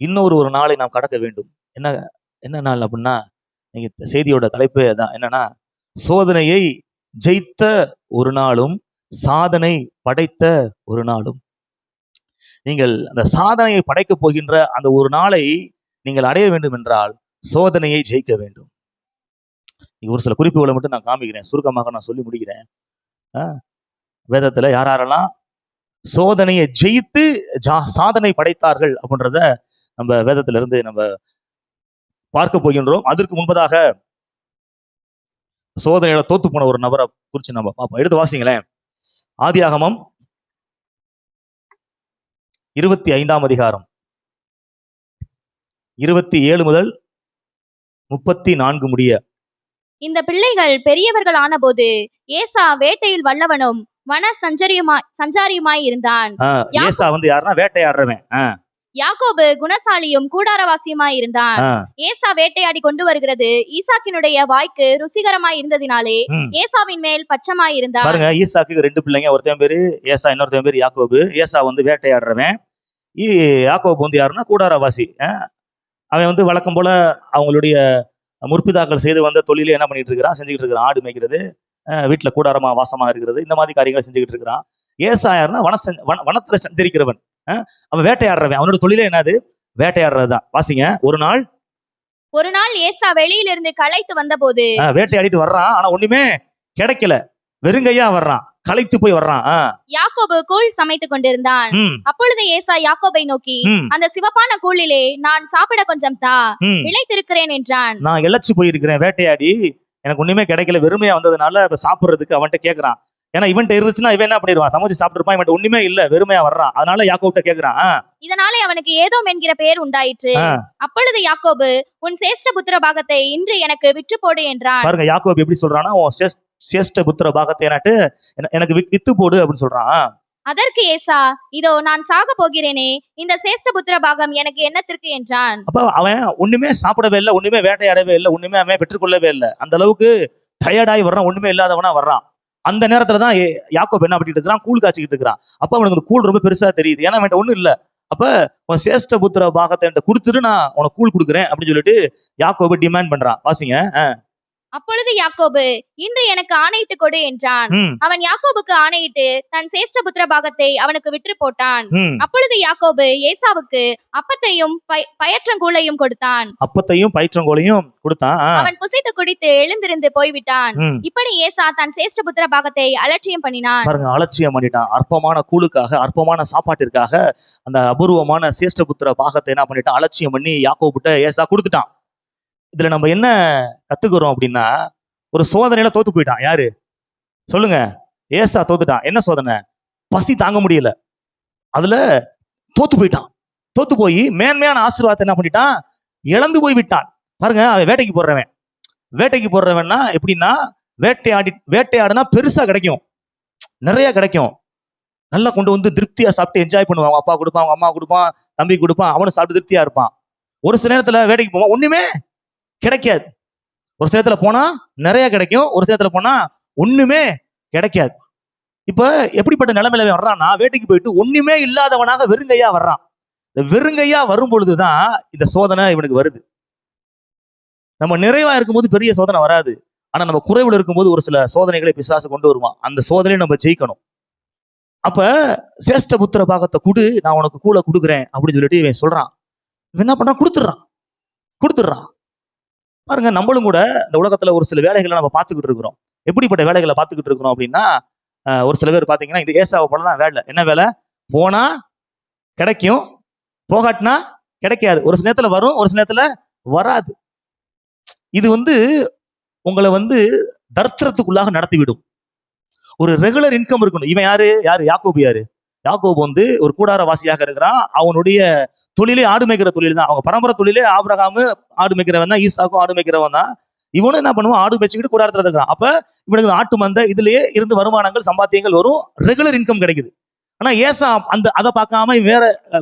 ஒரு நாளை நாம் கடக்க வேண்டும். என்ன என்ன நாள் அப்படின்னா, நீங்க செய்தியோட தலைப்பே அதான். என்னன்னா, சோதனையை ஜெயித்த ஒரு நாளும் சாதனை படைத்த ஒரு நாளும். நீங்கள் அந்த சாதனையை படைக்க போகின்ற அந்த ஒரு நாளை நீங்கள் அடைய வேண்டும் என்றால் சோதனையை ஜெயிக்க வேண்டும். ஒரு சில குறிப்புகளை மட்டும் நான் காமிக்கிறேன், சுருக்கமாக நான் சொல்லி முடிக்கிறேன். வேதத்துல யாரெல்லாம் சோதனையை ஜெயித்து சாதனை படைத்தார்கள் அப்படின்றத நம்ம வேதத்துல இருந்து நம்ம பார்க்க போகின்றோம். அதற்கு முன்பதாக சோதனையில தோத்து போன ஒரு நபரை குறித்து நம்ம பார்ப்போம். எடுத்து வாசிங்களேன். ஆதியாகமம் 25ஆம் அதிகாரம் 27 முதல் 34 முடிய. இந்த பிள்ளைகள் பெரியவர்கள் ஆனபோது ஏசா வேட்டையில் வல்லவனும் வன சஞ்சாரியுமாய் இருந்தான். ஏசா வந்து யாருன்னா வேட்டையாடுறவன். யாக்கோபு குணசாலியும் கூடாரவாசியுமாய் இருந்தான். ஏசா வேட்டையாடி கொண்டு வருகிறது ஈசாக்கினுடைய வாய்க்கு ருசிகரமாய் இருந்ததினாலே ஏசாவின் மேல் பச்சமாய் இருந்தான். பாருங்க, ஈசாக்கு 2 பிள்ளைங்க, ஒருத்தன் பேரு ஏசா, இன்னொருத்தன் பேரு யாக்கோபு. ஏசா வந்து வேட்டையாடுறவன், யாக்கோபு வந்து யாருன்னா கூடாரவாசி. அவன் வந்து வழக்கம் போல அவங்களுடைய முற்பிதாக்கள் செய்து வந்த தொழிலே என்ன பண்ணிட்டு இருக்கிறான், செஞ்சுக்கிட்டு இருக்கிறான். ஆடு மேய்க்கிறது, வீட்டுல கூடாரமா வாசமா இருக்கிறது, இந்த மாதிரி காரியங்களை செஞ்சுக்கிட்டு இருக்கிறான். ஏசா யாருன்னா வனத்துல சஞ்சரிக்கிறவன், அவன் வேட்டையாடுறவன். அவனோட தொழிலே என்னது, வேட்டையாடுறதுதான். வாசிங்க. ஒரு நாள் ஏசா வெளியிலிருந்து களைத்து வந்த போது, வேட்டையாடிட்டு வர்றான், ஆனா ஒண்ணுமே கிடைக்கல, வெறுங்கையா வர்றான், களைத்து போய் வர்றான். யாக்கோபு கூழ் சமைத்துக் கொண்டிருந்தான். அப்பொழுது ஏசா யாக்கோபை நோக்கி, அந்த சிவப்பான கூழிலே நான் சாப்பிட கொஞ்சம் தா, இளைத்திருக்கிறேன் என்றான். நான் இளைச்சு போயிருக்கிறேன், வேட்டையாடி எனக்கு ஒண்ணுமே கிடைக்கல, வெறுமையா வந்ததுனால இப்ப சாப்பிடுறதுக்கு அவன்கிட்ட கேக்குறான். ஏன்னா இவன்ட்ட இருந்துச்சுன்னா இவன் என்ன பண்ணிடுவான், சமைச்சு சாப்பிட்டுருப்பான். இவன் ஒண்ணுமே இல்ல, வெறுமையா வர்றான். அதனால யாக்கோப்ட்ட கேக்குறான். இதனாலே அவனுக்கு ஏதோம் என்கிற பெயர் உண்டாயிற்று. அப்பொழுது யாக்கோபு, உன் சேஷ்ட புத்திர பாகத்தை இன்று எனக்கு விற்று போடு என்றான். பாருங்க, யாக்கோபு எப்படி சொல்றான்னா, சேஷ்ட புத்திர பாகத்தை எனக்கு வித்து போடு அப்படின்னு சொல்றான். அதற்கு ஏசா, இதோ நான் சாக போகிறேனே, இந்த சேஷ்ட புத்திர பாகம் எனக்கு என்னத்திற்கு என்றான். அப்ப அவன் ஒண்ணுமே சாப்பிடவே இல்லை, ஒண்ணுமே வேட்டையாடவே இல்லை, ஒண்ணுமே அவன் பெற்றுக்கொள்ளவே இல்லை. அந்த அளவுக்கு டயர்டாகி வர்றான், ஒண்ணுமே இல்லாதவனா வர்றான். அந்த நேரத்துலதான் யாக்கோபு என்ன பண்ணிட்டு இருக்கிறான், கூழ் காய்ச்சிக்கிட்டு இருக்கிறான். அப்ப அவனுக்கு கூழ் ரொம்ப பெருசா தெரியுது, ஏன்னா அவன்கிட்ட ஒண்ணும் இல்ல. அப்ப உன் சேஷ்ட புத்திர பாகத்தை கொடுத்துட்டு நான் உனக்கு கூழ் கொடுக்குறேன் அப்படின்னு சொல்லிட்டு யாக்கோபு டிமாண்ட் பண்றான். வாசிங்க. அப்பொழுது யாக்கோபு, இன்று எனக்கு ஆணையிட்டு கொடு என்றான். அவன் யாக்கோபுக்கு ஆணையிட்டு தன் சேஷ்ட புத்திர பாகத்தை அவனுக்கு விற்று போட்டான். அப்பொழுது யாக்கோபு ஏசாவுக்கு அப்பத்தையும் பயற்றங்கூழையும் கொடுத்தான். அவன் புசித்து குடித்து எழுந்திருந்து போய்விட்டான். இப்படி ஏசா தன் சேஷ்ட புத்திர பாகத்தை அலட்சியம் பண்ணினான். பாருங்க, அலட்சியம் பண்ணிட்டான். அற்பமான கூழுக்காக, அற்பமான சாப்பாட்டிற்காக அந்த அபூர்வமான சேஷ்ட புத்திர பாகத்தை என்ன பண்ணிட்டான், அலட்சியம் பண்ணி யாக்கோபுட்ட ஏசா கொடுத்துட்டான். இதுல நம்ம என்ன கத்துக்கிறோம் அப்படின்னா, ஒரு சோதனையில தோத்து போயிட்டான். யாரு சொல்லுங்க? ஏசா தோத்துட்டான். என்ன சோதனை? பசி தாங்க முடியல, அதுல தோத்து போயிட்டான். தோத்து போய் மேன்மையான ஆசீர்வாதத்தை என்ன பண்ணிட்டான், இழந்து போய் விட்டான். பாருங்க, அவன் வேட்டைக்கு போடுறவன்னா எப்படின்னா, வேட்டையாடுனா பெருசா கிடைக்கும், நிறைய கிடைக்கும், நல்லா கொண்டு வந்து திருப்தியா சாப்பிட்டு என்ஜாய் பண்ணுவான். அப்பா கொடுப்பான், அவங்க அம்மா கொடுப்பான், தம்பி கொடுப்பான், அவனும் சாப்பிட்டு திருப்தியா இருப்பான். ஒரு சில நேரத்துல வேட்டைக்கு போவான், ஒண்ணுமே கிடைக்காது. ஒரு சில நேரத்துல போனா நிறைய கிடைக்கும், ஒரு சில நேரத்துல போனா ஒண்ணுமே கிடைக்காது. இப்ப எப்படிப்பட்ட நிலைமையில வர்றான்னா, வேட்டைக்கு போயிட்டு ஒண்ணுமே இல்லாதவனாக வெறுங்கையா வர்றான். இந்த வெறுங்கையா வரும் பொழுதுதான் இந்த சோதனை இவனுக்கு வருது. நம்ம நிறைவா இருக்கும்போது பெரிய சோதனை வராது, ஆனா நம்ம குறைவுல இருக்கும்போது ஒரு சில சோதனைகளை பிசாசு கொண்டு வருவான். அந்த சோதனையை நம்ம ஜெயிக்கணும். அப்ப சேஷ்ட புத்திர பாகத்தை குடு, நான் உனக்கு கூழ கொடுக்குறேன் அப்படின்னு சொல்லிட்டு இவன் சொல்றான். இவன் என்ன பண்றான், கொடுத்துடுறான். பாருங்க, நம்மளும் கூட இந்த உலகத்துல ஒரு சில வேலைகளை நம்ம பார்த்துக்கிட்டு இருக்கிறோம். எப்படிப்பட்ட வேலைகளை பார்த்துக்கிட்டு இருக்கிறோம் அப்படின்னா, ஒரு சில பேர் பாத்தீங்கன்னா, இது ஏசாவை போலதான் வேலை. என்ன வேலை? போனா கிடைக்கும், போகாட்டினா கிடைக்காது. ஒரு சில நேரத்துல வரும், ஒரு சில நேரத்துல வராது. இது உங்களை தர்த்தரத்துக்குள்ளாக நடத்திவிடும். ஒரு ரெகுலர் இன்கம் இருக்கணும். இவன் யாரு யாக்கோபு. யாக்கோபு ஒரு கூடார வாசியாக இருக்கிறான். அவனுடைய தொழிலே ஆடு மேய்க்கிற தொழில் தான். அவங்க பரம்பரை தொழிலே ஆபிரகாமு ஆடு மேய்க்கிறவன் தான், ஈசாக்கும் ஆடு மேய்க்கிறவன் தான். இவனும் என்ன பண்ணுவான், ஆடு மேய்ச்சிக்கிட்டு கூடாரத்துல இருக்கிறான். அப்ப இவனுக்கு ஆட்டு மந்தை இதுலயே இருந்து வருமானங்கள், சம்பாத்தியங்கள் வரும், ரெகுலர் இன்கம் கிடைக்குது. ஆனா ஏசா அதை பார்க்காம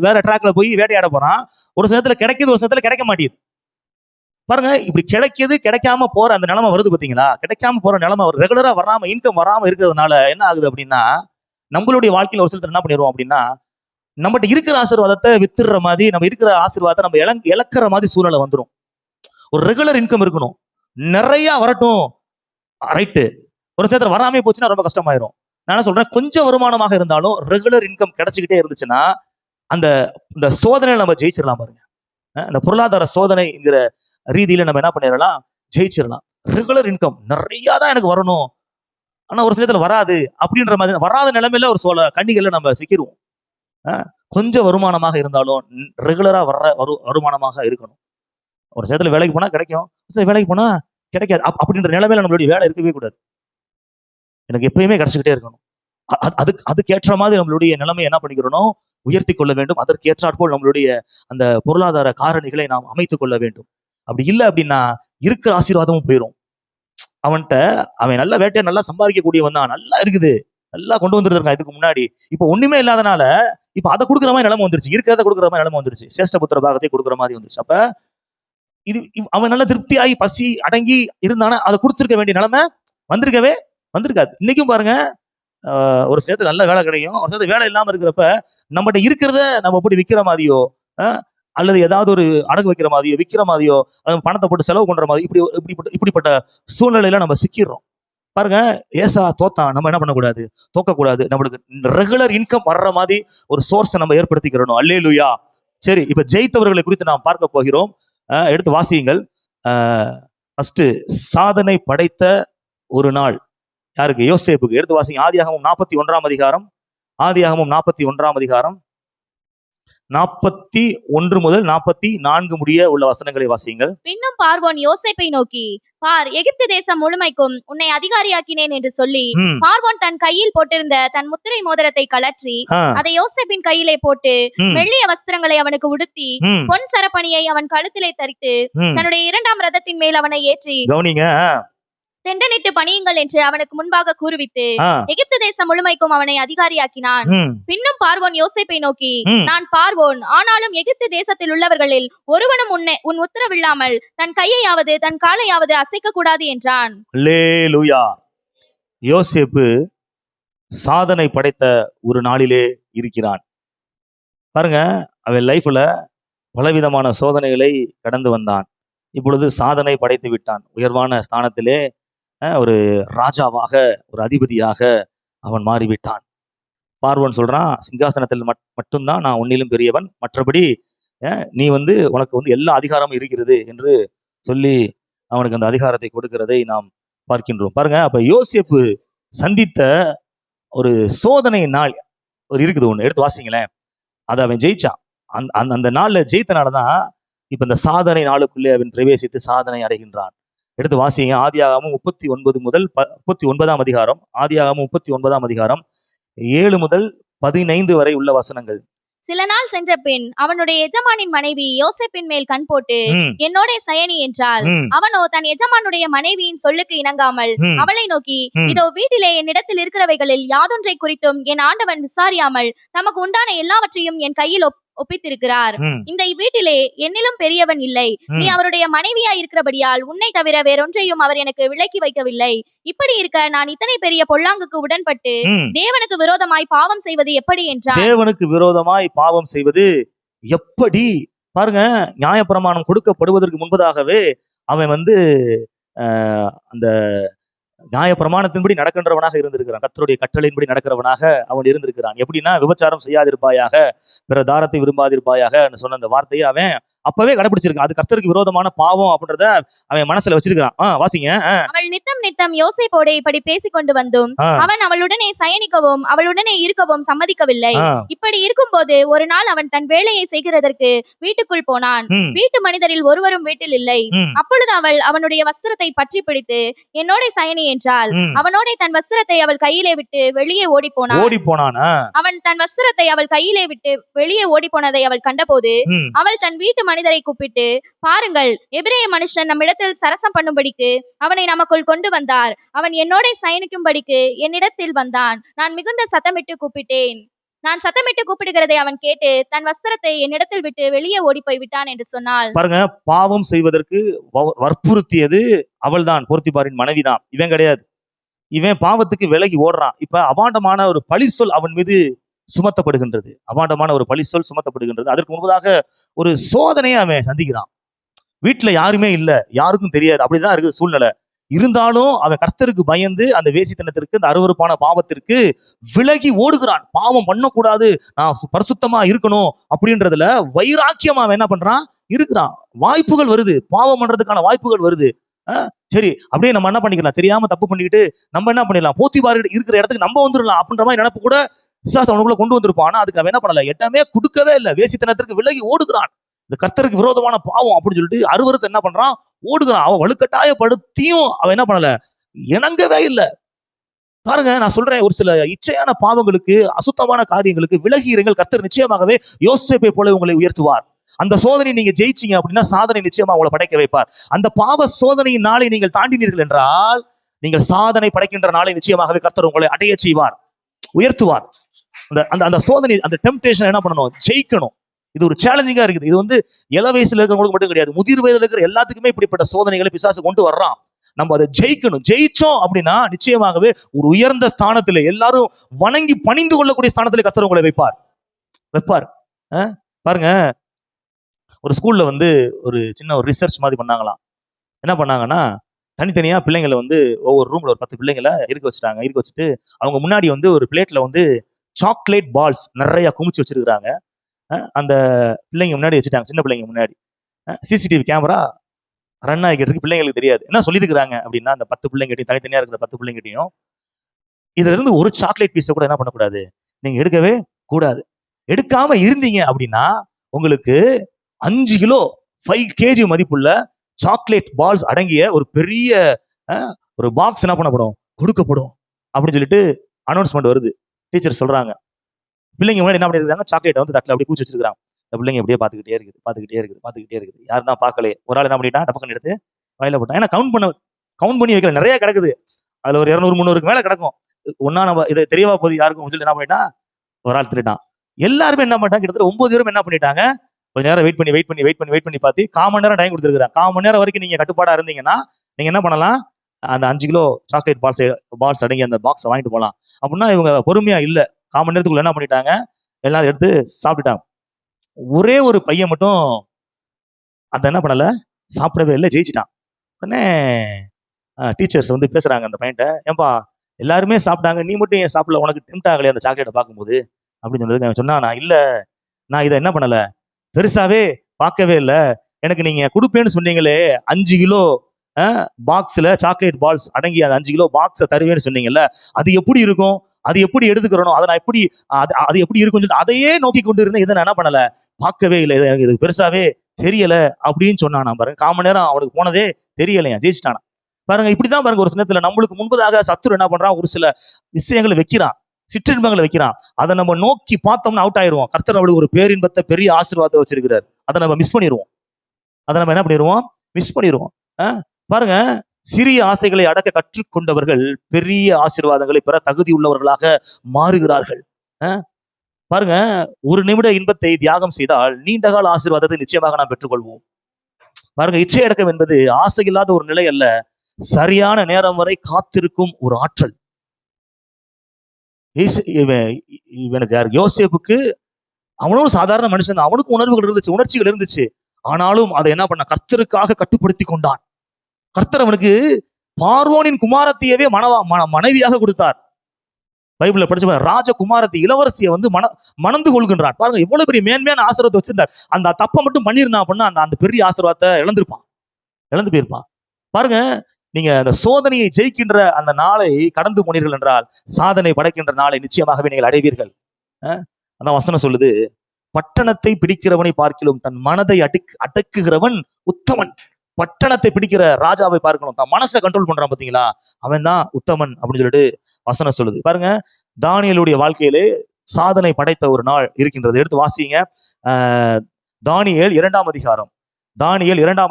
வேற ட்ராக்ல போய் வேட்டையாட போறான். ஒரு சிலத்துல கிடைக்குது, ஒரு சிலத்துல கிடைக்க மாட்டேங்குது. பாருங்க, இப்படி கிடைக்குது கிடைக்காம போற அந்த நிலைமை வருது பாத்தீங்களா? கிடைக்காம போற நிலைமை, ரெகுலரா வராம இன்கம் வராம இருக்கிறதுனால என்ன ஆகுது அப்படின்னா, நம்மளுடைய வாழ்க்கையில ஒரு சிலர் என்ன பண்ணிடுவோம் அப்படின்னா, நம்மகிட்ட இருக்கிற ஆசீர்வாதத்தை வித்துடுற மாதிரி, நம்ம இருக்கிற ஆசீர்வாதத்தை நம்ம இழக்கிற மாதிரி சூழ்நிலை வந்துடும். ஒரு ரெகுலர் இன்கம் இருக்கணும், நிறைய வரட்டும், ரைட்டு. ஒரு சேர்த்து வராமே போச்சுன்னா ரொம்ப கஷ்டமாயிரும். நான் என்ன சொல்றேன், கொஞ்சம் வருமானமாக இருந்தாலும் ரெகுலர் இன்கம் கிடைச்சிக்கிட்டே இருந்துச்சுன்னா அந்த இந்த சோதனையில நம்ம ஜெயிச்சிடலாம். பாருங்க, இந்த பொருளாதார சோதனைங்கிற ரீதியில நம்ம என்ன பண்ணிடலாம், ஜெயிச்சிடலாம். ரெகுலர் இன்கம் நிறைய தான் எனக்கு வரணும், ஆனா ஒரு சிலத்துல வராது அப்படின்ற மாதிரி வராத நிலைமையில ஒரு கண்ணிகள்ல நம்ம சிக்கிடுவோம். கொஞ்சம் வருமானமாக இருந்தாலும் ரெகுலரா வர்ற வருமானமாக இருக்கணும். ஒரு சிலத்துல வேலைக்கு போனா கிடைக்கும், வேலைக்கு போனா கிடைக்காது. அப்படின்ற நிலைமையில நம்மளுடைய வேலை இருக்கவே கூடாது. எனக்கு எப்பயுமே கிடைச்சிக்கிட்டே இருக்கணும். அதுக்கேற்ற மாதிரி நம்மளுடைய நிலைமை என்ன பண்ணிக்கிறோம், உயர்த்தி கொள்ள வேண்டும். அதற்கேற்றாற்போல் நம்மளுடைய அந்த பொருளாதார காரணிகளை நாம் அமைத்துக் கொள்ள வேண்டும். அப்படி இல்லை அப்படின்னா இருக்கிற ஆசீர்வாதமும் போயிடும். அவன் நல்ல வேட்டையை நல்லா சம்பாதிக்கக்கூடியவன் தான், நல்லா இருக்குது, நல்லா கொண்டு வந்துருக்கான் இதுக்கு முன்னாடி. இப்ப ஒண்ணுமே இல்லாதனால இப்ப அதை கொடுக்குற மாதிரி நிலைமை வந்துருச்சு, இருக்கிறத கொடுக்குற மாதிரி நிலைமை வந்துருச்சு, சேஷ்டபுத்திர பாகத்தை கொடுக்குற மாதிரி வந்துருச்சு. அப்ப அவன் நல்ல திருப்தியாகி பசி அடங்கி இருந்தானா அதை கொடுத்துருக்க வேண்டிய நிலைமை வந்திருக்காது. இன்னைக்கும் பாருங்க, ஒரு சேர்த்து நல்ல வேலை கிடைக்கும், ஒரு சேர்த்து வேலை இல்லாம இருக்கிறப்ப நம்மகிட்ட இருக்கிறத நம்ம போட்டு விற்கிற மாதிரியோ, அல்லது ஏதாவது ஒரு அடகு வைக்கிற மாதிரியோ, விற்கிற மாதிரியோ, பணத்தை போட்டு செலவு பண்ற மாதிரி இப்படிப்பட்ட சூழ்நிலையில நம்ம சிக்கிடுறோம். பாருங்க, ஏசா தோத்தான், நம்ம என்ன பண்ணக்கூடாது, தோக்கக்கூடாது. நம்மளுக்கு ரெகுலர் இன்கம் வர்ற மாதிரி ஒரு சோர்ஸை நம்ம ஏற்படுத்திக்கிறோம். அல்லேலூயா. சரி, இப்ப ஜெயித்தவர்களை குறித்து நாம் பார்க்க போகிறோம். எடுத்து வாசியுங்கள். ஃபர்ஸ்ட் சாதனை படைத்த ஒரு நாள் யாருக்கு? யோசேப்புக்கு. எடுத்து வாசிங்க. ஆதியாகமம் 41 அதிகாரம். ஆதியாகமம் 41 அதிகாரம் 41 முதல் 44 முடிய உள்ள வசனங்களை வாசியுங்கள். பின்னும் பார்வோன் யோசேப்பை நோக்கி, பார், எகிப்து தேசம் முழுமைக்கும் உன்னை அதிகாரியாக்கினேன் என்று சொல்லி, பார்வோன் தன் கையில் போட்டிருந்த தன் முத்திரை மோதிரத்தை கலற்றி அதை யோசேப்பின் கையிலே போட்டு மெல்லிய வஸ்திரங்களை அவனுக்கு உடுத்தி பொன் சரப்பணியை அவன் கழுத்திலே தரித்து தன்னுடைய 2ஆம் ரதத்தின் மேல் அவனை ஏற்றி தெண்டனிட்டு பணியுங்கள் என்று அவனுக்கு முன்பாக கூறுவித்து எகிப்து தேசம் முழுமைக்கும் அவனை அதிகாரியாக்கினான். பின்னும் பார்வோன் யோசேப்பை நோக்கி, நான் பார்வோன், ஆனாலும் எகிப்து தேசத்தில் உள்ளவர்களில் ஒருவனும் உன் உத்தரவில்லாமல் தன் கையையாவது தன் காலையாவது அசைக்க கூடாது என்றான். அல்லேலூயா. யோசேப்பு சாதனை படைத்த ஒரு நாளிலே இருக்கிறான். பாருங்க, அவன் லைஃப்ல பலவிதமான சோதனைகளை கடந்து வந்தான். இப்பொழுது சாதனை படைத்து விட்டான். உயர்வான ஸ்தானத்திலே ஒரு ராஜாவாக, ஒரு அதிபதியாக அவன் மாறிவிட்டான். பார்வோன் சொல்றான், சிங்காசனத்தில் மட்டும்தான் நான் உன்னிலும் பெரியவன், மற்றபடி நீ உனக்கு எல்லா அதிகாரமும் இருக்கிறது என்று சொல்லி அவனுக்கு அந்த அதிகாரத்தை கொடுக்கிறதை நாம் பார்க்கின்றோம். பாருங்க, அப்ப யோசேப்பு சந்தித்த ஒரு சோதனை நாள் ஒரு இருக்குது, ஒண்ணு எடுத்து வாசிங்களேன். அதை அவன் ஜெயிச்சான். அந்த நாள்ல ஜெயித்தனாலதான் இப்ப இந்த சாதனை நாளுக்குள்ளே அவன் பிரவேசித்து சாதனை அடைகின்றான். எடுத்து வாசிங்க. ஆதியாகமம் 39 முதல் 39 அதிகாரம். ஆதியாகமம் 39 அதிகாரம் 7 முதல் 15 வரை உள்ள வசனங்கள். சில நாள் சென்ற பின் அவனுடைய எஜமானின் மனைவி யோசேப்பின் மேல் கண் போட்டு என்னோட சயனி என்றாள். அவனோ தன் எஜமானுடைய மனைவியின் சொல்லுக்கு இணங்காமல் அவளை நோக்கி, இதோ வீட்டிலே என்னிடத்தில் இருக்கிறவைகளில் யாதொன்றை குறித்தும் என் ஆண்டவன் விசாரியாமல் தமக்கு உண்டான எல்லாவற்றையும் என் கையில் ஒப்பித்திருக்கிறார். இந்த வீட்டிலே என்னிலும் பெரியவன் இல்லை. நீ அவருடைய மனைவியா இருக்கிறபடியால் உன்னை தவிர வேறொன்றையும் அவர் எனக்கு விலக்கி வைக்கவில்லை. இப்படி இருக்க நான் இத்தனை பெரிய பொல்லாங்குக்கு உடன்பட்டு தேவனுக்கு விரோதமாய் பாவம் செய்வது எப்படி என்றார். தேவனுக்கு விரோதமாய் பாவம் செய்வது எப்படி? பாருங்க, நியாயப்பிரமாணம் கொடுக்கப்படுவதற்கு முன்பதாகவே அவன் அந்த நியாய பிரமாணத்தின்படி நடக்கின்றவனாக இருந்திருக்கிறான். கர்த்தருடைய கட்டளையின்படி நடக்கிறவனாக அவன் இருந்திருக்கிறான். எப்படின்னா, விபச்சாரம் செய்யாதிருப்பாயாக, பிற தாரத்தை விரும்பாதிருப்பாயாக சொன்ன அந்த வார்த்தையை அவன் அப்பவே கடைபிடிச்சிருக்கான். அது கர்த்தருக்கு விரோதமான பாவம் அப்படின்றத அவன் மனசுல வச்சிருக்கான். வாசிங்க. அவள் நித்தம் யோசேப்போடு இப்படி பேசிக்கொண்டு வந்தும் அவன் அவளுடனே சயனிக்கவும் அவளுடனே இருக்கவும் சம்மதிக்கவில்லை. இப்படி இருக்கும்போது ஒரு நாள் அவன் தன் வேலையை செய்கிறதற்கு வீட்டுக்குள் போனான். வீட்டு மனிதரில் ஒருவரும் வீட்டில் இல்லை. அப்பொழுது அவள் அவனுடைய வஸ்திரத்தை பற்றி பிடித்து என்னோட சயனி என்றாள். அவனோட தன் வஸ்திரத்தை அவள் கையிலே விட்டு வெளியே ஓடி போனான். அவன் தன் வஸ்திரத்தை அவள் கையிலே விட்டு வெளியே ஓடி போனதை அவள் கண்டபோது அவள் தன் வீட்டு மனிதரை கூப்பிட்டு, பாருங்கள், எபிரேய மனுஷன் நம்மிடத்தில் சரசம் பண்ணும்படிக்கு அவனை நமக்குள் கொண்டு வந்தார். அவன் என்னோட சயனிக்கும்படிக்கு என்னிடத்தில் வந்தான். நான் மிகுந்த சத்தமிட்டு கூப்பிட்டேன். நான் சத்தமிட்டு கூப்பிடுகிறதை அவன் கேட்டு தன் வஸ்திரத்தை என்னிடத்தில் விட்டு வெளியே ஓடி போய் விட்டான் என்று சொன்னாள். பாருங்க, பாவம் செய்வதற்கு வற்புறுத்தியது அவள்தான், போர்த்திபாரின் மனைவிதான். இவன் கிடையாது. இவன் பாவத்துக்கு விலகி ஓடுறான். இப்ப அபாண்டமான ஒரு பழி சொல் அவன் மீது சுமத்தப்படுகின்றது. அபாண்டமான ஒரு பழி சொல் சுமத்தப்படுகின்றது. அதற்கு முன்பதாக ஒரு சோதனையை அவன் சந்திக்கிறான். வீட்டுல யாருமே இல்ல, யாருக்கும் தெரியாது, அப்படிதான் இருக்குது சூழ்நிலை. இருந்தாலும் அவன் கர்த்தருக்கு பயந்து அந்த வேசித்தனத்திற்கு, அந்த அருவருப்பான பாவத்திற்கு விலகி ஓடுகிறான். பாவம் பண்ணக்கூடாது, நான் பரிசுத்தமா இருக்கணும் அப்படின்றதுல வைராக்கியமா அவன் என்ன பண்றான், இருக்கிறான். வாய்ப்புகள் வருது, பாவம் பண்றதுக்கான வாய்ப்புகள் வருது. சரி, அப்படியே நம்ம என்ன பண்ணிக்கலாம், தெரியாம தப்பு பண்ணிக்கிட்டு நம்ம என்ன பண்ணிடலாம், போத்திபார் இருக்கிற இடத்துக்கு நம்ம வந்துடலாம் அப்படின்ற மாதிரி நினைப்பு கூட பிசாசு அவனுக்குள்ள கொண்டு வந்திருப்பான். ஆனா அதுக்கு அவன் என்ன பண்ணல, இடமே கொடுக்கவே இல்லை. வேசித்தனத்திற்கு விலகி ஓடுகிறான். இந்த கர்த்தருக்கு விரோதமான பாவம் அப்படின்னு சொல்லிட்டு அருவருத்தை என்ன பண்றான், ஓடுகிறான். அவன் வலுக்கட்டாயப்படுத்தியும் அவன் என்ன பண்ணல, இணங்கவே இல்லை. பாருங்க, நான் சொல்றேன், ஒரு சில இச்சையான பாவங்களுக்கு, அசுத்தமான காரியங்களுக்கு விலகி இருங்கள். கர்த்தர் நிச்சயமாகவே யோசேப்பை போல உங்களை உயர்த்துவார். அந்த சோதனை நீங்க ஜெயிச்சீங்க அப்படின்னா சாதனை நிச்சயமா உங்களை படைக்க வைப்பார். அந்த பாவ சோதனையின் நாளை நீங்கள் தாண்டினீர்கள் என்றால் நீங்கள் சாதனை படைக்கின்ற நாளை நிச்சயமாகவே கர்த்தர் உங்களை அடைய செய்வார், உயர்த்துவார். அந்த சோதனை, அந்த டெம்ப்டேஷன் என்ன பண்ணணும், ஜெயிக்கணும். இது ஒரு சேலஞ்சிங்கா இருக்குது. இது வந்து இள வயசுல இருக்கிறவங்களுக்கு மட்டும் கிடையாது, முதிர் வயதுல இருக்கிற எல்லாத்துக்குமே இப்படிப்பட்ட சோதனைகளை பிசாசு கொண்டு வர்றான். நம்ம அதை ஜெயிக்கணும். ஜெயிச்சோம் அப்படின்னா நிச்சயமாகவே ஒரு உயர்ந்த ஸ்தானத்துல, எல்லாரும் வணங்கி பணிந்து கொள்ளக்கூடிய ஸ்தானத்துல கர்த்தர் உங்களை வைப்பார். பாருங்க, ஒரு ஸ்கூல்ல வந்து ஒரு சின்ன ஒரு ரிசர்ச் மாதிரி பண்ணாங்களாம். என்ன பண்ணாங்கன்னா, தனித்தனியா பிள்ளைங்களை வந்து ஒவ்வொரு ரூம்ல ஒரு 10 பிள்ளைங்களை இருக்க வச்சுட்டு அவங்க முன்னாடி வந்து ஒரு பிளேட்ல வந்து சாக்லேட் பால்ஸ் நிறைய குமிச்சு வச்சிருக்காங்க. அந்த பிள்ளைங்க முன்னாடி வச்சுட்டாங்க, சின்ன பிள்ளைங்க முன்னாடி. சிசிடிவி கேமரா ரன் ஆகிக்கிறதுக்கு பிள்ளைங்களுக்கு தெரியாது. என்ன சொல்லியிருக்கிறாங்க அப்படின்னா, அந்த 10 பிள்ளைங்கிட்டையும், தனித்தனியா இருக்கிற 10 பிள்ளைங்கிட்டையும், இதுல இருந்து ஒரு சாக்லேட் பீஸை கூட என்ன பண்ணக்கூடாது, நீங்க எடுக்கவே கூடாது. எடுக்காம இருந்தீங்க அப்படின்னா உங்களுக்கு 5 கிலோ 5 kg மதிப்புள்ள சாக்லேட் பால்ஸ் அடங்கிய ஒரு பெரிய ஒரு பாக்ஸ் என்ன பண்ணப்படும், கொடுக்கப்படும் அப்படின்னு சொல்லிட்டு அனௌன்ஸ்மெண்ட் வருது. டீச்சர் சொல்றாங்க. பிள்ளைங்க முன்னாடி என்ன பண்ணிருக்காங்க, சாக்லேட்டை வந்து தட்டில் அப்படியே கூச்சி வச்சிருக்காங்க. இந்த பிள்ளைங்க அப்படியே பார்த்துக்கிட்டே இருக்குது. யாரும் தான் பார்க்கலையே. ஒரு ஆள் என்ன பண்ணிட்டான், டப்பக்கன் எடுத்து வயல போட்டான். ஏன்னா கவுண்ட் பண்ணி வைக்கல, நிறைய கிடக்குது. அதுல ஒரு 200-300 மேல கிடக்கும். ஒன்னா நம்ம இதை தெரியவா போது யாருக்கும் சொல்லி என்ன பண்ணிட்டான், ஒரு ஆள் திருட்டான். எல்லாருமே என்ன பண்ணிட்டாங்க, கிட்டத்தட்ட 9 பேரும் என்ன பண்ணிட்டாங்க, கொஞ்ச நேரம் வெயிட் பண்ணி பார்த்து 1/4 மணி நேரம் டைம் கொடுத்துருக்காங்க. 1/4 மணி நேரம் வரைக்கும் நீங்க கட்டுப்பாடா இருந்தீங்கன்னா நீங்க என்ன பண்ணலாம், அந்த 5 கிலோ சாக்லேட் பால்ஸ் அடங்கி அந்த பாக்ஸை வாங்கிட்டு போகலாம். அப்படின்னா இவங்க பொறுமையா இல்ல, 1/4 மணி நேரத்துக்குள்ள என்ன பண்ணிட்டாங்க, எல்லாரும் எடுத்து சாப்பிட்டுட்டாங்க. ஒரே ஒரு பையன் மட்டும் அந்த என்ன பண்ணல, சாப்பிடவே இல்லை, ஜெயிச்சிட்டான். உடனே டீச்சர்ஸ் வந்து பேசுறாங்க அந்த பையன்ட்ட, ஏன்பா எல்லாருமே சாப்பிட்டாங்க, நீ மட்டும் ஏன் சாப்பிடல, உனக்கு டெம்ட் ஆகலையே அந்த சாக்லேட்டை பார்க்கும்போது அப்படின்னு சொன்னதுக்கு அவன் சொன்னா, நான் இதை என்ன பண்ணல, பெருசாவே பார்க்கவே இல்லை, எனக்கு நீங்க கொடுப்பேன்னு சொன்னீங்களே 5 கிலோ பாக்ஸ்ல சாக்லேட் பால்ஸ் அடங்கி அந்த 5 கிலோ பாக்ஸை தருவேன்னு சொன்னீங்கல்ல, அது எப்படி இருக்கும், அது எப்படி எடுத்துக்கிறோம், அதை நான் எப்படி அது எப்படி இருக்கும்னு சொல்லிட்டு அதையே நோக்கி கொண்டு இருந்தேன், இதை நான் என்ன பண்ணல, பார்க்கவே இல்லை, எனக்கு இது பெருசாவே தெரியல அப்படின்னு சொன்னானா. பாருங்க, 1/4 மணி நேரம் அவனுக்கு போனதே தெரியலையா, ஜெயிச்சிட்டானா. பாருங்க, இப்படிதான் பாருங்க, ஒரு சின்னத்துல நம்மளுக்கு முன்பதாக சத்துரு என்ன பண்றான், ஒரு சில விஷயங்களை வைக்கிறான், சிற்றின்பங்களை வைக்கிறான். அதை நம்ம நோக்கி பார்த்தோம்னா அவுட் ஆயிருவோம். கர்த்தர் அவளுக்கு ஒரு பேரின்பத்தை, பெரிய ஆசீர்வாதத்தை வச்சிருக்கிறார். அதை நம்ம மிஸ் பண்ணிடுவோம். பாருங்க, சிறிய ஆசைகளை அடக்க கற்றுக்கொண்டவர்கள் பெரிய ஆசீர்வாதங்களை பெற தகுதி உள்ளவர்களாக மாறுகிறார்கள். பாருங்க, ஒரு நிமிட இன்பத்தை தியாகம் செய்தால் நீண்டகால ஆசீர்வாதத்தை நிச்சயமாக நாம் பெற்றுக்கொள்வோம். பாருங்க, இச்சை அடக்கம் என்பது ஆசை இல்லாத ஒரு நிலை அல்ல, சரியான நேரம் வரை காத்திருக்கும் ஒரு ஆற்றல். இவனுக்கு யோசேப்புக்கு, அவனும் சாதாரண மனுஷன், அவனுக்கு உணர்வுகள் இருந்துச்சு, உணர்ச்சிகள் இருந்துச்சு. ஆனாலும் அதை என்ன பண்ண, கர்த்தருக்காக கட்டுப்படுத்தி கொண்டான். கர்த்தர் அவனுக்கு பார்வோனின் குமாரத்தியவே மனைவியாக கொடுத்தார். பைபிள்ல படிச்ச ராஜகுமாரத்தி, இளவரசியை வந்து மணந்து கொள்கின்றான். பாருங்க, எவ்வளவு பெரிய மேன்மையான ஆசீர்வாதத்தை வச்சிருந்தார். அந்த தப்பை மட்டும் பண்ணிருந்தான் அப்படின்னா அந்த பெரிய ஆசீர்வாதத்தை இழந்து போயிருப்பான். பாருங்க, நீங்க அந்த சோதனையை ஜெயிக்கின்ற அந்த நாளை கடந்து போனீர்கள் என்றால் சாதனை படைக்கின்ற நாளை நிச்சயமாகவே நீங்கள் அடைவீர்கள். அதான் வசனம் சொல்லுது, பட்டணத்தை பிடிக்கிறவனை பார்க்கிலும் தன் மனதை அடக்குகிறவன் உத்தமன். பட்டணத்தை பிடிக்கிற ராஜாவை பார்க்கணும், தான் மனசை கண்ட்ரோல் பண்றான் பாத்தீங்களா, அவன் தான் உத்தமன் அப்படின்னு சொல்லிட்டு வசனம் சொல்லுது. பாருங்க, தானியேலுடைய வாழ்க்கையிலே சாதனை படைத்த ஒரு நாள் இருக்கின்றது. எடுத்து வாசிங்க. தானியேல் 2ஆம்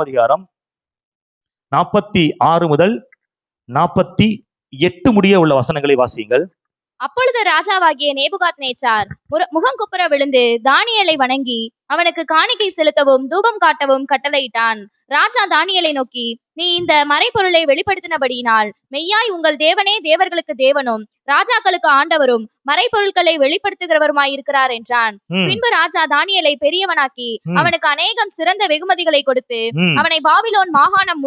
அதிகாரம் 46 முதல் 48 முடிய உள்ள வசனங்களை வாசியுங்கள். அப்பொழுது ராஜாவாகிய நேபுகாத்நேச்சார் முகங்குப்புற விழுந்து தானியேலை வணங்கி, அவனுக்கு காணிக்கை செலுத்தவும் தூபம் காட்டவும் கட்டளையிட்டான். ராஜா தானியேலை நோக்கி, நீ இந்த மறைபொருளை வெளிப்படுத்தினபடியினால் மெய்யாய் உங்கள் தேவனே தேவர்களுக்கு தேவனும் ராஜாக்களுக்கு ஆண்டவரும் மறைபொருட்களை வெளிப்படுத்துகிறவருமாய் இருக்கிறார் என்றான். பின்பு ராஜா தானியேலை பெரியவனாக்கி அவனுக்கு அநேகம் சிறந்த வெகுமதிகளை கொடுத்து அவனை பாபிலோன் மாகாணம்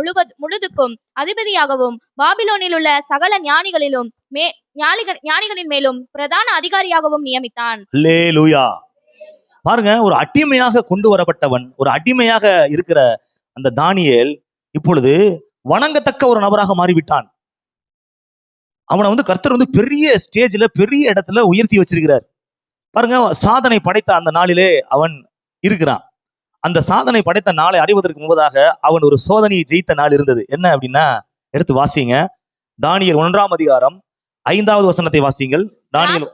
முழுதுக்கும் அதிபதியாகவும் பாபிலோனில் உள்ள சகல ஞானிகளின் மேலும் பிரதான அதிகாரியாகவும் நியமித்தான். அல்லேலூயா. பாருங்க, ஒரு அடிமையாக கொண்டு வரப்பட்டவன், ஒரு அடிமையாக இருக்கிற அந்த தானியேல் இப்பொழுது வணங்கத்தக்க ஒரு நபராக மாறிவிட்டான். அவனை கர்த்தர் பெரிய ஸ்டேஜ்ல பெரிய இடத்துல உயர்த்தி வச்சிருக்கிறார். பாருங்க, சாதனை படைத்த அந்த நாளிலே அவன் இருக்கிறான். அந்த சாதனை படைத்த நாளை அடைவதற்கு முன்பதாக அவன் ஒரு சோதனையை ஜெயித்த நாள் இருந்தது. என்ன அப்படின்னா, எடுத்து வாசிங்க. தானியேல் 1ஆம் அதிகாரம் 5வது வசனத்தை வாசிங்கள். தானியேல்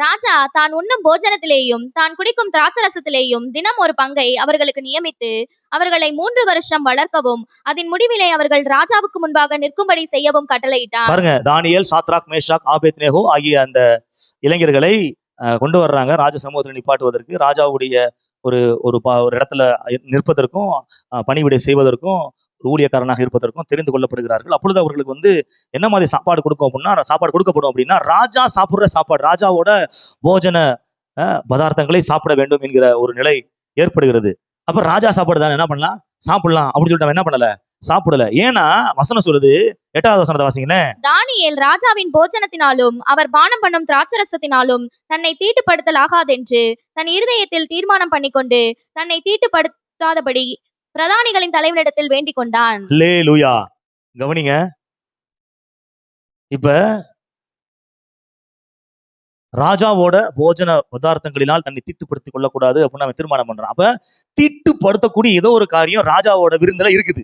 ராஜா தான் உண்ணும் போஜனத்திலேயும் தான் குடிக்கும் திராட்சரசத்திலேயும் தினம் ஒரு பங்கை அவர்களுக்கு நியமித்து அவர்களை 3 வருஷம் வளர்க்கவும் அதன் முடிவிலே அவர்கள் ராஜாவுக்கு முன்பாக நிற்கும்படி செய்யவும் கட்டளையிட்டான். பாருங்க, தானியேல், சாத்ராக், மேஷாக், ஆபேத்நேகோ ஆகிய அந்த இளைஞர்களை கொண்டு வர்றாங்க ராஜ சமூகத்தில் நிப்பாட்டுவதற்கு. ராஜாவுடைய ஒரு இடத்துல நிற்பதற்கும் பணிவிடை செய்வதற்கும் ஊழியக்காரனாக இருப்பதற்கும் தெரிந்து கொள்ளப்படுகிறார்கள். அப்பொழுது அவர்களுக்கு என்ன மாதிரி சாப்பாடு கொடுக்கப்படும் அப்படின்னா, ராஜா சாப்பிடுற சாப்பாடு, ராஜாவோட போஜன பதார்த்தங்களை சாப்பிட வேண்டும் என்கிற ஒரு நிலை ஏற்படுகிறது. அப்ப ராஜா சாப்பாடு தானே, என்ன பண்ணலாம், சாப்பிடலாம் அப்படின்னு சொல்லிட்டு என்ன பண்ணல, சாப்பிடல. ஏன்னா வசனம் சொல்லுது, 8வது வசனத்தை வாசிங்களேன். தானியேல் ராஜாவின் போஜனத்தினாலும் அவர் பானம் பண்ணும் திராட்சரசத்தினாலும் தன்னை தீட்டுப்படுத்தல் ஆகாதென்று தன் இருதயத்தில் தீர்மானம் பண்ணிக்கொண்டு தன்னை தீட்டுப்படுத்தாதபடி பிரதானிகளின் தலைவனிடத்தில் வேண்டிக் கொண்டான். அல்லேலூயா. கவனிங்க, இப்ப ராஜாவோட போஜன பதார்த்தங்களினால் தன்னை தீட்டுப்படுத்திக் கொள்ளக்கூடாது அப்படின்னு அவன் தீர்மானம் பண்றான். அப்ப தீட்டுப்படுத்தக்கூடிய ஏதோ ஒரு காரியம் ராஜாவோட விருந்துல இருக்குது.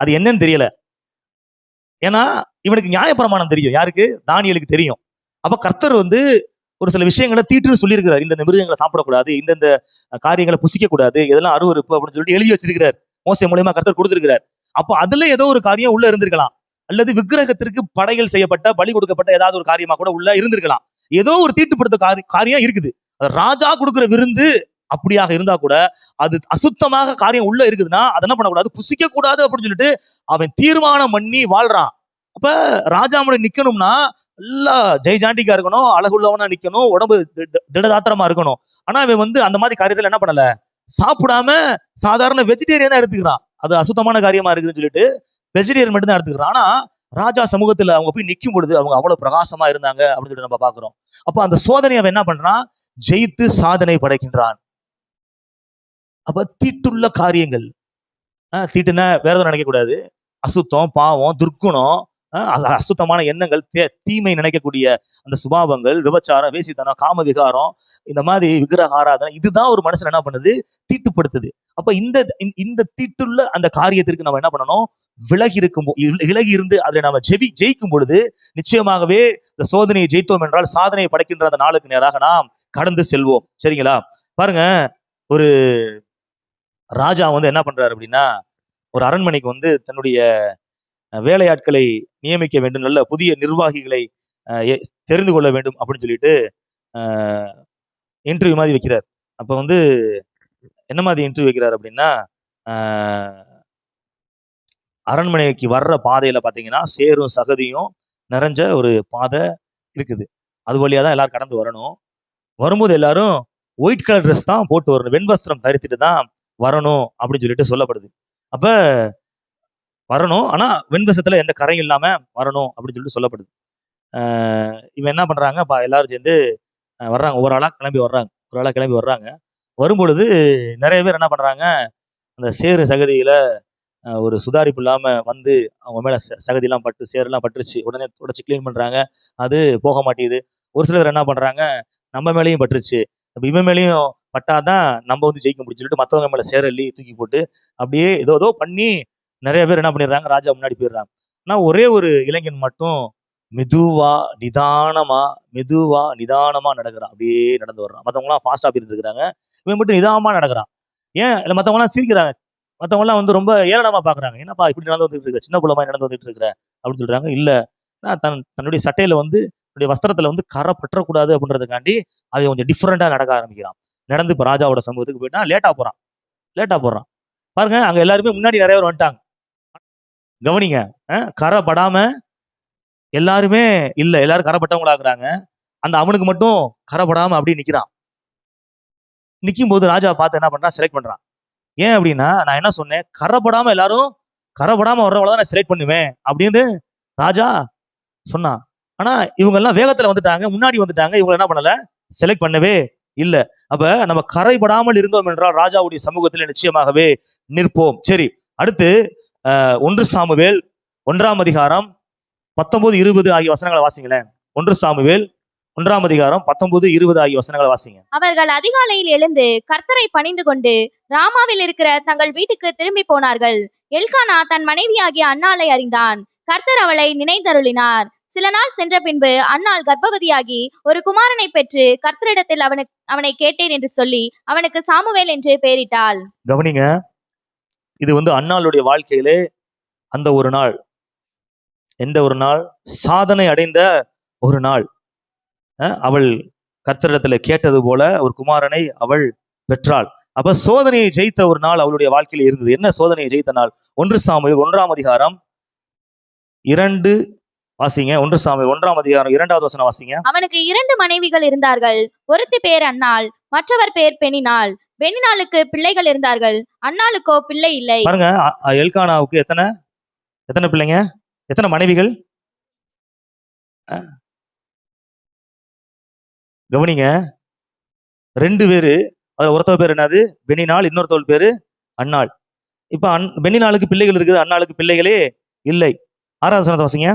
அது என்னன்னு தெரியல. ஏன்னா இவனுக்கு நியாயப்பிரமாணம் தெரியும். யாருக்கு? தானியேலுக்கு தெரியும். அப்ப கர்த்தர் ஒரு சில விஷயங்களை தீட்டுன்னு சொல்லியிருக்கிறார். இந்த மிருகங்களை சாப்பிடக்கூடாது, இந்த காரியங்களை புசிக்க கூடாது, இதெல்லாம் அருவருப்பு அப்படின்னு சொல்லிட்டு எழுதி வச்சிருக்கிறார். மோசே மூலமா கர்த்தர் கொடுத்திருக்கிறார். அப்ப அதுல ஏதோ ஒரு காரியம் உள்ள இருந்திருக்கலாம். அல்லது விக்கிரகத்திற்கு படைகள் செய்யப்பட்ட, பலி கொடுக்கப்பட்ட ஏதாவது ஒரு காரியமா கூட உள்ள இருந்திருக்கலாம். ஏதோ ஒரு தீட்டுப்படுத்த காரியம் இருக்குது. ராஜா கொடுக்கிற விருந்து அப்படியாக இருந்தா கூட அது அசுத்தமாக காரியம் உள்ள இருக்குதுன்னா அதை என்ன பண்ணக்கூடாது, புசிக்க கூடாது அப்படின்னு சொல்லிட்டு அவன் தீர்மானம் பண்ணி வாழ்றான். அப்ப ராஜா முறை நிக்கணும்னா நல்லா ஜெய்ஜாண்டிக்கா இருக்கணும், அழகுள்ளவனா நிக்கணும், உடம்பு திடதாத்திரமா இருக்கணும். ஆனா அவன் அந்த மாதிரி காரியத்துல என்ன பண்ணல, சாப்பிடாம சாதாரண வெஜிடேரியன் தான் எடுத்துக்கிறான். அது அசுத்தமான காரியமா இருக்குதுன்னு சொல்லிட்டு வெஜிடேரியன் மட்டும் தான் எடுத்துக்கிறான். ஆனா ராஜா சமூகத்துல அவங்க போய் நிக்கும் பொழுது அவங்க அவ்வளவு பிரகாசமா இருந்தாங்க அப்படின்னு சொல்லிட்டு நம்ம பாக்குறோம். அப்ப அந்த சோதனை அவன் என்ன பண்றான், ஜெயித்து சாதனை படைக்கின்றான். அப்ப தீட்டுள்ள காரியங்கள், தீட்டுன்னா வேற எதுவும் நினைக்க கூடாது. அசுத்தம், பாவம், துர்க்குணம், அசுத்தமான எண்ணங்கள், தீமை நினைக்கக்கூடிய அந்த சுபாவங்கள், விபச்சாரம், வேசித்தனம், காம விகாரம், இந்த மாதிரி விக்கிரக ஆராதனை, இதுதான் ஒரு மனுஷன் என்ன பண்ணுது, தீட்டுப்படுத்துது. அப்ப இந்த தீட்டுள்ள அந்த காரியத்திற்கு நம்ம என்ன பண்ணணும், விலகி இருந்து அதை நம்ம ஜெயிக்கும் பொழுது நிச்சயமாகவே இந்த சோதனையை ஜெயித்தோம் என்றால் சாதனையை படைக்கின்ற அந்த நாளுக்கு நேராக நாம் கடந்து செல்வோம். சரிங்களா? பாருங்க, ஒரு ராஜா என்ன பண்றாரு அப்படின்னா, ஒரு அரண்மனைக்கு தன்னுடைய வேலையாட்களை நியமிக்க வேண்டும், நல்ல புதிய நிர்வாகிகளை தெரிந்து கொள்ள வேண்டும் அப்படின்னு சொல்லிட்டு இன்டர்வியூ மாதிரி வைக்கிறார். அப்ப என்ன மாதிரி இன்டர்வியூ வைக்கிறார் அப்படின்னா, அரண்மனைக்கு வர்ற பாதையில பாத்தீங்கன்னா சேரும் சகதியும் நிறைஞ்ச ஒரு பாதை இருக்குது. அது வழியா தான் எல்லாரும் கடந்து வரணும். வரும்போது எல்லாரும் ஒயிட் கலர் ட்ரெஸ் தான் போட்டு வரணும், வெண்வஸ்திரம் தரித்துட்டு தான் வரணும் அப்படின்னு சொல்லிட்டு சொல்லப்படுது. அப்ப வரணும், ஆனா வெண்வசத்துல எந்த கரையும் இல்லாம வரணும் அப்படின்னு சொல்லிட்டு சொல்லப்படுது. இவன் என்ன பண்றாங்க, எல்லாரும் சேர்ந்து வர்றாங்க, ஒரு ஆளா கிளம்பி வர்றாங்க. வரும்பொழுது நிறைய பேர் என்ன பண்றாங்க, அந்த சேரு சகதியில ஒரு சுதாரிப்பு இல்லாம அவங்க மேல சகதியெல்லாம் பட்டு சேரெல்லாம் பட்டுருச்சு. உடனே உடச்சு கிளீன் பண்றாங்க, அது போக மாட்டேங்குது. ஒரு சிலர் என்ன பண்றாங்க, நம்ம மேலேயும் பட்டுருச்சு, இவன் மேலேயும் பட்டாதான் நம்ம ஜெயிக்க முடியும்னு சொல்லிட்டு மற்றவங்க மேல சேரல்லி தூக்கி போட்டு அப்படியே ஏதோ பண்ணி நிறைய பேர் என்ன பண்ணிடுறாங்க, ராஜா முன்னாடி போயிடுறாங்க. ஆனா ஒரே ஒரு இளைஞன் மட்டும் மெதுவா நிதானமா நடக்கிறான். அப்படியே நடந்து வர்றான். மற்றவங்க எல்லாம் ஃபாஸ்டா போயிட்டு இருக்கிறாங்க, இவன் மட்டும் நிதானமா நடக்கிறான். ஏன் இல்ல, மற்றவங்க எல்லாம் சிரிக்கிறாங்க, மற்றவங்க எல்லாம் ரொம்ப ஏளனமா பாக்குறாங்க. என்னப்பா இப்படி நடந்து வந்துட்டு இருக்க, சின்ன புள்ளமா நடந்து வந்துட்டு இருக்கிற அப்படின்னு சொல்றாங்க. இல்ல, தன்னுடைய சட்டையில தன்னுடைய வஸ்திரத்துல கரை பற்றக்கூடாது அப்படின்றதுக்காண்டி அவன் கொஞ்சம் டிஃப்ரெண்டா நடக்க ஆரம்பிக்கிறான். நடந்து இப்ப ராஜாவோட சமூகத்துக்கு போயிட்டான். லேட்டா போறான் பாருங்க. அங்க எல்லாருமே முன்னாடி நிறைய பேர் வந்துட்டாங்க. கவனிங்க, கரை படாம எல்லாருமே இல்ல, எல்லாரும் கரைப்பட்டவங்களாக்குறாங்க. அந்த அவனுக்கு மட்டும் கரைப்படாம அப்படி நிக்கிறான். நிக்கும் போது ராஜா பார்த்து என்ன பண்றான், செலக்ட் பண்றான். ஏன் அப்படின்னா, நான் என்ன சொன்னேன், கரைப்படாம எல்லாரும் கரைப்படாம வர்றவங்கள நான் செலக்ட் பண்ணுவேன் அப்படின்னு ராஜா சொன்னான். ஆனா இவங்க எல்லாம் வேகத்துல வந்துட்டாங்க, முன்னாடி வந்துட்டாங்க. இவங்க என்ன பண்ணல, செலக்ட் பண்ணவே இல்ல. அப்ப நம்ம கரைபடாமல் இருந்தோம் என்றால் ராஜாவுடைய சமூகத்தில் நிச்சயமாகவே நிற்போம். சரி, அடுத்து 1 சாமுவேல் 1ஆம் அதிகாரம் 19, 20 ஆகிய வசனங்களை வாசிங்களேன். 1 சாமுவேல் 1ஆம் அதிகாரம் 19, 20 ஆகிய வசனங்களை வாசிங்க. அவர்கள் அதிகாலையில் எழுந்து கர்த்தரை பணிந்து கொண்டு ராமாவில் இருக்கிற தங்கள் வீட்டுக்கு திரும்பி போனார்கள். எல்கானா தன் மனைவியாகிய அன்னாளை அறிந்தான். கர்த்தர் அவளை நினைந்தருளினார். சில நாள் சென்ற பின்பு அன்னாள் கர்ப்பவதியாகி ஒரு குமாரனை பெற்று கர்த்தரிடத்தில் அவனை கேட்டேன் என்று சொல்லி அவனுக்கு சாமுவேல் என்று பெயரிட்டாள். கவனிங்க, இது அன்னாளுடைய வாழ்க்கையிலே அந்த ஒரு நாள், எந்த ஒரு நாள், சாதனை அடைந்த ஒரு நாள். அவள் கர்த்தரிடத்துல கேட்டது போல ஒரு குமாரனை அவள் பெற்றாள். அப்ப சோதனையை ஜெயித்த ஒரு நாள் அவளுடைய வாழ்க்கையில இருந்தது. என்ன சோதனையை ஜெயித்த நாள்? 1 சாமுவேல் 1ஆம் அதிகாரம் 2 வாசிங்க. 1 சாமுவேல் 1ஆம் அதிகாரம் 2வது வசனம் வாசிங்க. அவனுக்கு 2 மனைவிகள் இருந்தார்கள். ஒருத்தி பேர் அன்னாள், மற்றவர் பேர் பெனினாள். பெனினாளுக்கு பிள்ளைகள் இருந்தார்கள், அன்னாளுக்கோ பிள்ளை இல்லை. பாருங்க, எல்கானாவுக்கு எத்தனை பிள்ளைங்க, எத்தனை மனைவிகள்? கவனிங்க, 2 பேரு. அதுல ஒருத்தவ பேர் என்னது, பெனினாள். இன்னொருத்தவள் பேரு அன்னாள். இப்ப பெனினாளுக்கு பிள்ளைகள் இருக்குது, அன்னாளுக்கு பிள்ளைகளே இல்லை. 6வது வசனத்தை வாசிங்க.